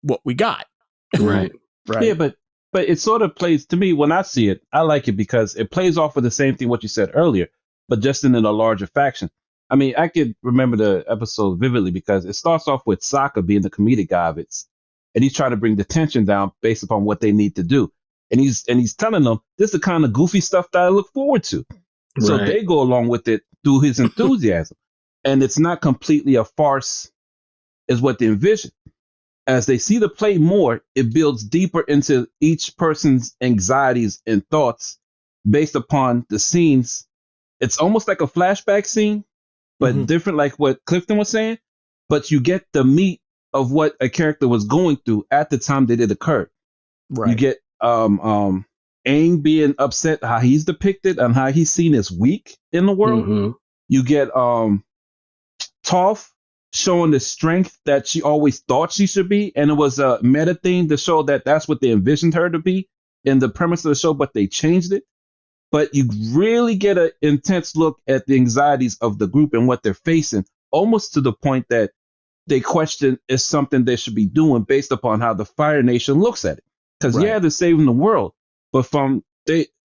what we got. Right. Yeah, but it sort of plays, to me, when I see it, I like it because it plays off of the same thing what you said earlier, but just in a larger faction. I mean, I could remember the episode vividly because it starts off with Sokka being the comedic guy of it, and he's trying to bring the tension down based upon what they need to do. And he's telling them, this is the kind of goofy stuff that I look forward to. So they go along with it through his enthusiasm. And it's not completely a farce, is what they envision. As they see the play more, it builds deeper into each person's anxieties and thoughts based upon the scenes. It's almost like a flashback scene, but different, like what Clifton was saying. But you get the meat of what a character was going through at the time that it occurred. Right. You get Aang being upset, how he's depicted and how he's seen as weak in the world. Mm-hmm. You get Toph showing the strength that she always thought she should be, and it was a meta thing to show that that's what they envisioned her to be in the premise of the show, but they changed it. But you really get an intense look at the anxieties of the group and what they're facing, almost to the point that they question is something they should be doing based upon how the Fire Nation looks at it. Because they're saving the world, but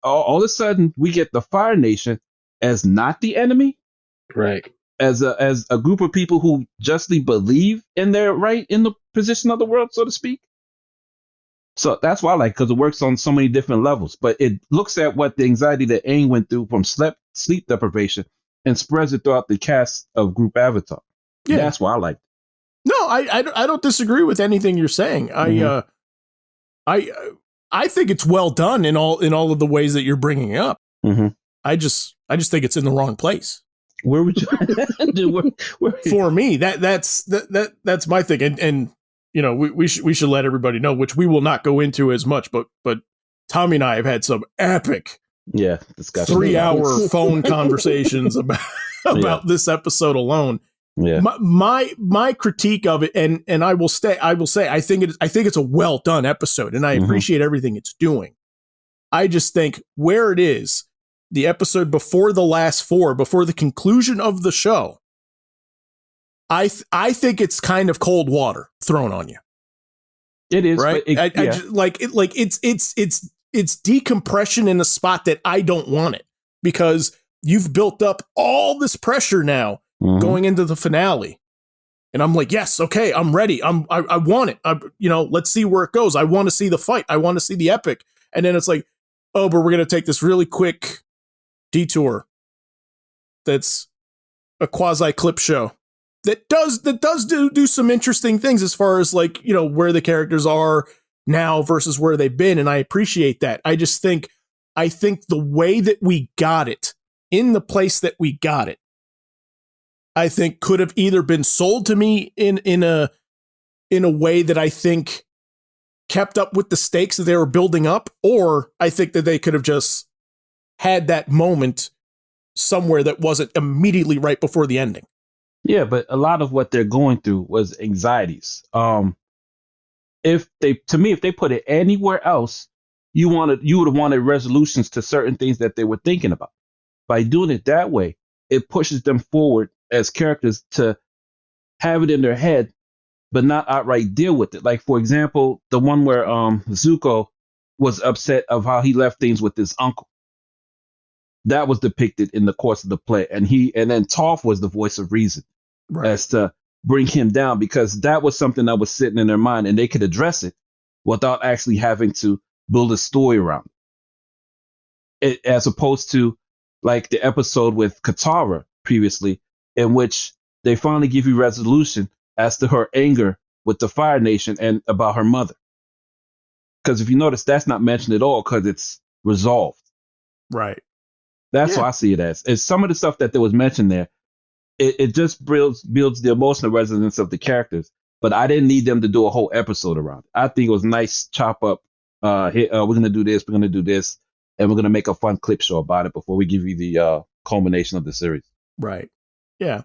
all of a sudden we get the Fire Nation as not the enemy, right? As a group of people who justly believe in their right in the position of the world, so to speak. So that's why I like, because it works on so many different levels. But it looks at what the anxiety that Aang went through from sleep deprivation and spreads it throughout the cast of Group Avatar. Yeah, that's why I like it. No, I don't disagree with anything you're saying. Mm-hmm. I think it's well done in all of the ways that you're bringing up. Mm-hmm. I just think it's in the wrong place. Where would you? For me, that's my thing, and we should let everybody know, which we will not go into as much, but Tommy and I have had some epic Yeah, discussion. 3-hour phone conversations about this episode alone. Yeah. My critique of it, and I will say, I think it's a well done episode, and I appreciate everything it's doing. I just think where it is, the episode before the last 4, before the conclusion of the show, I think it's kind of cold water thrown on you. It is, right. But It's decompression in a spot that I don't want it, because you've built up all this pressure now going into the finale. And I'm like, yes, okay, I'm ready. I want it. Let's see where it goes. I want to see the fight. I want to see the epic. And then it's like, oh, but we're going to take this really quick detour. That's a quasi clip show that does do some interesting things as far as like, where the characters are now versus where they've been. And I appreciate that. I think the way that we got it in the place that we got it, I think could have either been sold to me in a way that I think kept up with the stakes that they were building up, or I think that they could have just had that moment somewhere that wasn't immediately right before the ending. Yeah, but a lot of what they're going through was anxieties. If they put it anywhere else, you would have wanted resolutions to certain things that they were thinking about. By doing it that way, it pushes them forward as characters to have it in their head, but not outright deal with it. Like, for example, the one where Zuko was upset of how he left things with his uncle. That was depicted in the course of the play, and then Toph was the voice of reason, right, as to bring him down, because that was something that was sitting in their mind, and they could address it without actually having to build a story around it, as opposed to like the episode with Katara previously, in which they finally give you resolution as to her anger with the Fire Nation and about her mother. Because if you notice, that's not mentioned at all because it's resolved. Right. That's what I see it as. It's some of the stuff that was mentioned there. It just builds the emotional resonance of the characters. But I didn't need them to do a whole episode around it. I think it was nice chop up. We're going to do this. We're going to do this. And we're going to make a fun clip show about it before we give you the culmination of the series. Right. Yeah.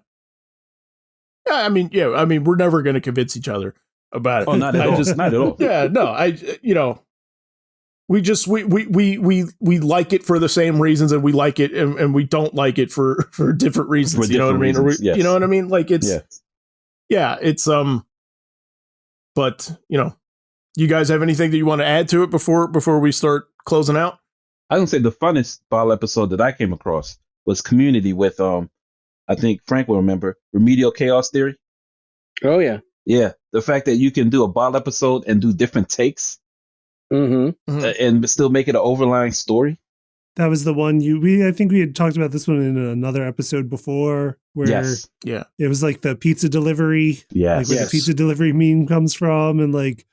I mean, we're never going to convince each other about it. Oh, not at all. Not at all. Yeah, no, we like it for the same reasons, and we like it and we don't like it for different reasons. You know what I mean? Yes. You know what I mean? Like it's, but you guys have anything that you want to add to it before we start closing out? I was gonna say the funnest bottle episode that I came across was Community with I think Frank will remember Remedial Chaos Theory. Oh yeah. Yeah. The fact that you can do a bottle episode and do different takes and still make it an overlying story. That was the one I think we had talked about this one in another episode before where it was like the pizza delivery. Yes. Like where the pizza delivery meme comes from, and like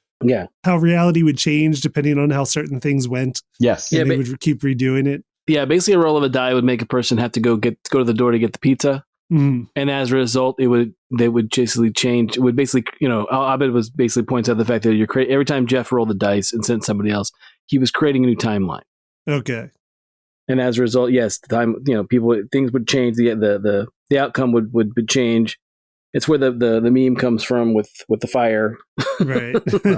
how reality would change depending on how certain things went. Yes. And they would keep redoing it. Yeah, basically a roll of a die would make a person have to go to the door to get the pizza. Mm-hmm. And as a result, they would basically change. It would basically, Abed was basically points out the fact that every time Jeff rolled the dice and sent somebody else, he was creating a new timeline. Okay. And as a result, yes, the time, things would change. The outcome would change. It's where the meme comes from with the fire. Right.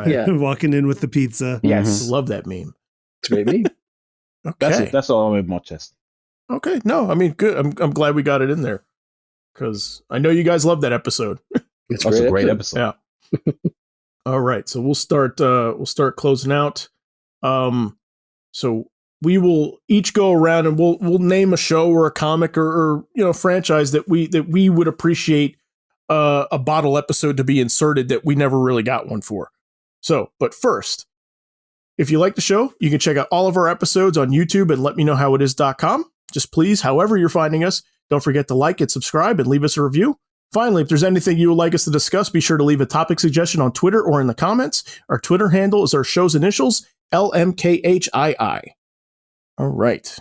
Yeah. Walking in with the pizza. Yes. Love that meme. It's a great meme. Okay. That's all I'm in my chest. Okay. No, I mean, good. I'm glad we got it in there, because I know you guys love that episode. It's a great episode. Yeah. All right. So we'll start closing out. So we will each go around and we'll name a show or a comic or franchise that we would appreciate a bottle episode to be inserted that we never really got one for. So, but first, if you like the show, you can check out all of our episodes on YouTube and letmeknowhowitis.com. Just please, however you're finding us, don't forget to like it, subscribe, and leave us a review. Finally, if there's anything you would like us to discuss, be sure to leave a topic suggestion on Twitter or in the comments. Our Twitter handle is our show's initials, LMKHII. All right.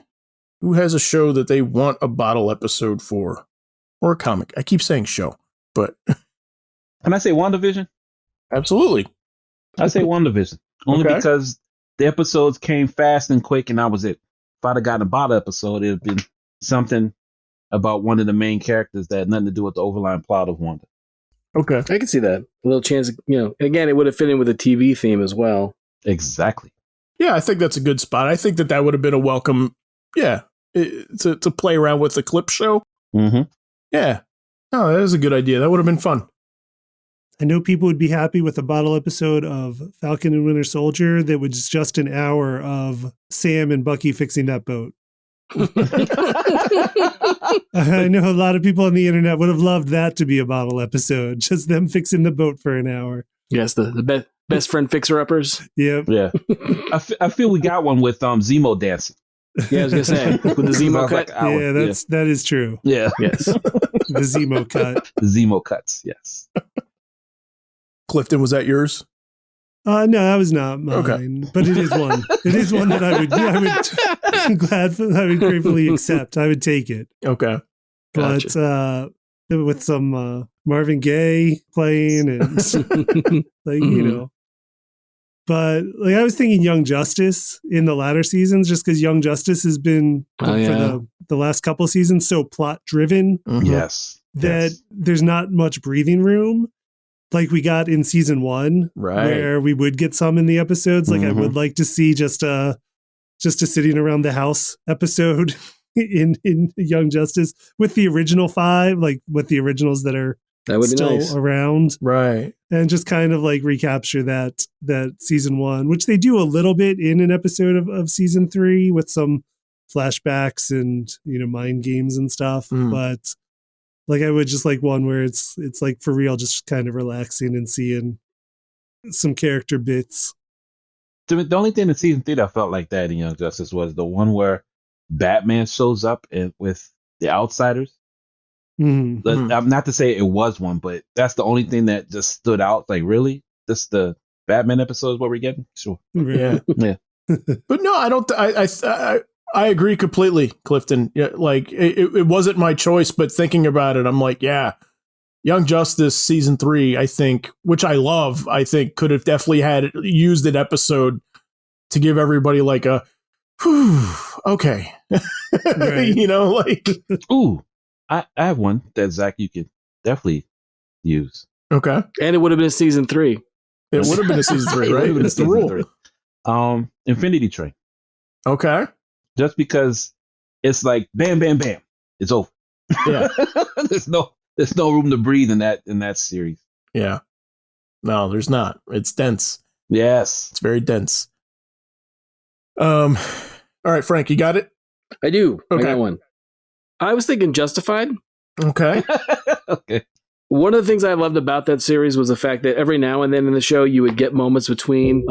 Who has a show that they want a bottle episode for? Or a comic? I keep saying show, but... Can I say WandaVision? Absolutely. I say WandaVision. Only because the episodes came fast and quick, and that was it. I'd have gotten a bottle episode, it'd been something about one of the main characters that had nothing to do with the overlying plot of Wanda. Okay. I can see that. A little chance, again, it would have fit in with a TV theme as well. Exactly. Yeah, I think that's a good spot. I think that would have been a welcome, to play around with the clip show. Mm-hmm. Yeah. Oh, that is a good idea. That would have been fun. I know people would be happy with a bottle episode of Falcon and Winter Soldier that was just an hour of Sam and Bucky fixing that boat. I know a lot of people on the internet would have loved that to be a bottle episode, just them fixing the boat for an hour. Yes, the best friend fixer-uppers. Yep. Yeah. I feel we got one with Zemo dancing. Yeah, I was going to say, with the Zemo cut. That is true. Yeah. Yes. The Zemo cut. The Zemo cuts, yes. Clifton, was that yours? No, that was not mine. Okay. But it is one. It is one that I would gratefully accept. I would take it. Okay. Gotcha. But with some Marvin Gaye playing and But I was thinking Young Justice in the latter seasons, just because Young Justice has been for the last couple seasons so plot driven. Mm-hmm. Yes. That there's not much breathing room. Like we got in season 1, right? Where we would get some in the episodes. Like I would like to see just a sitting around the house episode in Young Justice with the original 5, like with the originals that are still around, right? And just kind of like recapture that season 1, which they do a little bit in an episode of season 3 with some flashbacks and mind games and stuff, but. Like I would just like one where it's like for real, just kind of relaxing and seeing some character bits. The only thing in season 3 that I felt like that in Young Justice was the one where Batman shows up with the Outsiders. Mm-hmm. Not to say it was one, but that's the only thing that just stood out. Like, really? This the Batman episode is what we're getting? Sure. Yeah. Yeah. But no, I don't. I agree completely, Clifton. Yeah, like it wasn't my choice, but thinking about it, I'm like, yeah, Young Justice season 3, I think, which I love, I think could have definitely used an episode to give everybody like a, whew, okay, right. Ooh, I have one that Zach you could definitely use. Okay, and it would have been season 3. It would have been a season 3, right? It's the rule. Infinity Train. Okay. Just because it's like bam, bam, bam, it's over. Yeah, there's no room to breathe in that series. Yeah, no, there's not. It's dense. Yes, it's very dense. All right, Frank, you got it. I do. Okay. I got one. I was thinking Justified. Okay. Okay. One of the things I loved about that series was the fact that every now and then in the show you would get moments between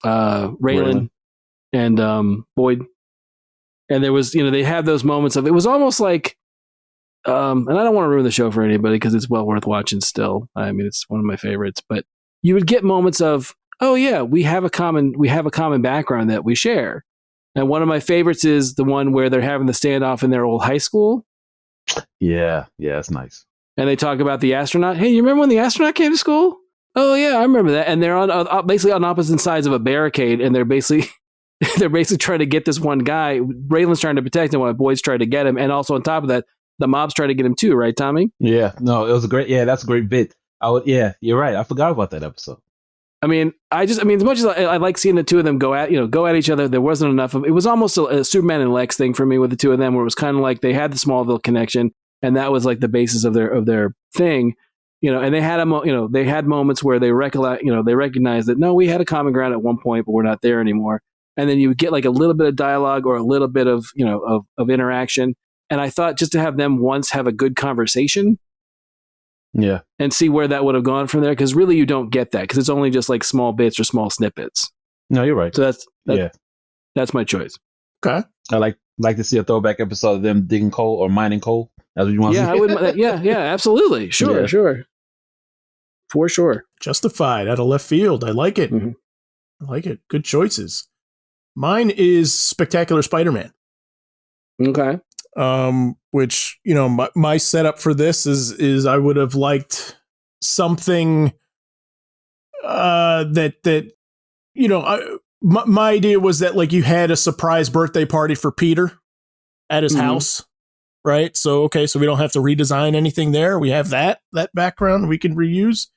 Raylan and Boyd. And there was, they had those moments of, it was almost like, and I don't want to ruin the show for anybody because it's well worth watching still. I mean, it's one of my favorites, but you would get moments of, oh yeah, we have a common background that we share. And one of my favorites is the one where they're having the standoff in their old high school. Yeah, that's nice. And they talk about the astronaut. Hey, you remember when the astronaut came to school? Oh yeah, I remember that. And they're on basically on opposite sides of a barricade, and they're basically trying to get this one guy. Raylan's trying to protect him while Boyd's trying to get him. And also on top of that, the mob's trying to get him too, right, Tommy? Yeah, no, it was that's a great bit. You're right. I forgot about that episode. I mean, as much as I like seeing the two of them go at each other, there wasn't enough of it. Was almost a Superman and Lex thing for me with the two of them, where it was kind of like they had the Smallville connection, and that was like the basis of their thing. And they had they had moments where they recognized that no, we had a common ground at one point, but we're not there anymore. And then you would get like a little bit of dialogue or a little bit of, of interaction. And I thought just to have them once have a good conversation. Yeah. And see where that would have gone from there. Because really you don't get that because it's only just like small bits or small snippets. No, you're right. So that's my choice. Okay. I like to see a throwback episode of them digging coal or mining coal. That's what you want to see? I would. Yeah, absolutely. Sure. For sure. Justified out of left field. I like it. Mm-hmm. I like it. Good choices. Mine is Spectacular Spider-Man. Okay. Which, my setup for this is I would have liked something that my idea was that like you had a surprise birthday party for Peter at his house, right? So, okay, so we don't have to redesign anything there. We have that background we can reuse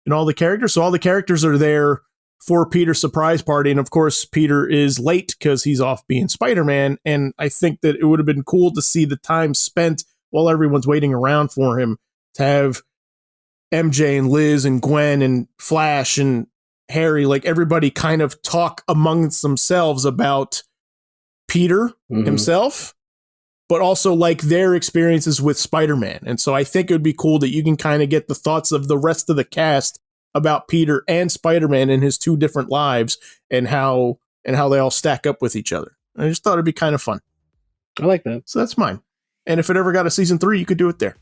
in all the characters. So all the characters are there for Peter's surprise party. And of course, Peter is late because he's off being Spider-Man. And I think that it would have been cool to see the time spent while everyone's waiting around for him to have MJ and Liz and Gwen and Flash and Harry, like everybody kind of talk amongst themselves about Peter himself, but also like their experiences with Spider-Man. And so I think it would be cool that you can kind of get the thoughts of the rest of the cast about Peter and Spider-Man in his two different lives and how they all stack up with each other. I just thought it'd be kind of fun. I like that. So that's mine. And if it ever got a season 3, you could do it there.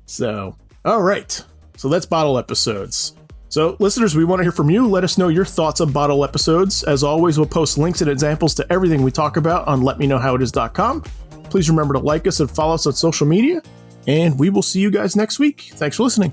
So, all right. So that's bottle episodes. So listeners, we want to hear from you. Let us know your thoughts on bottle episodes. As always, we'll post links and examples to everything we talk about on letmeknowhowitis.com. Please remember to like us and follow us on social media. And we will see you guys next week. Thanks for listening.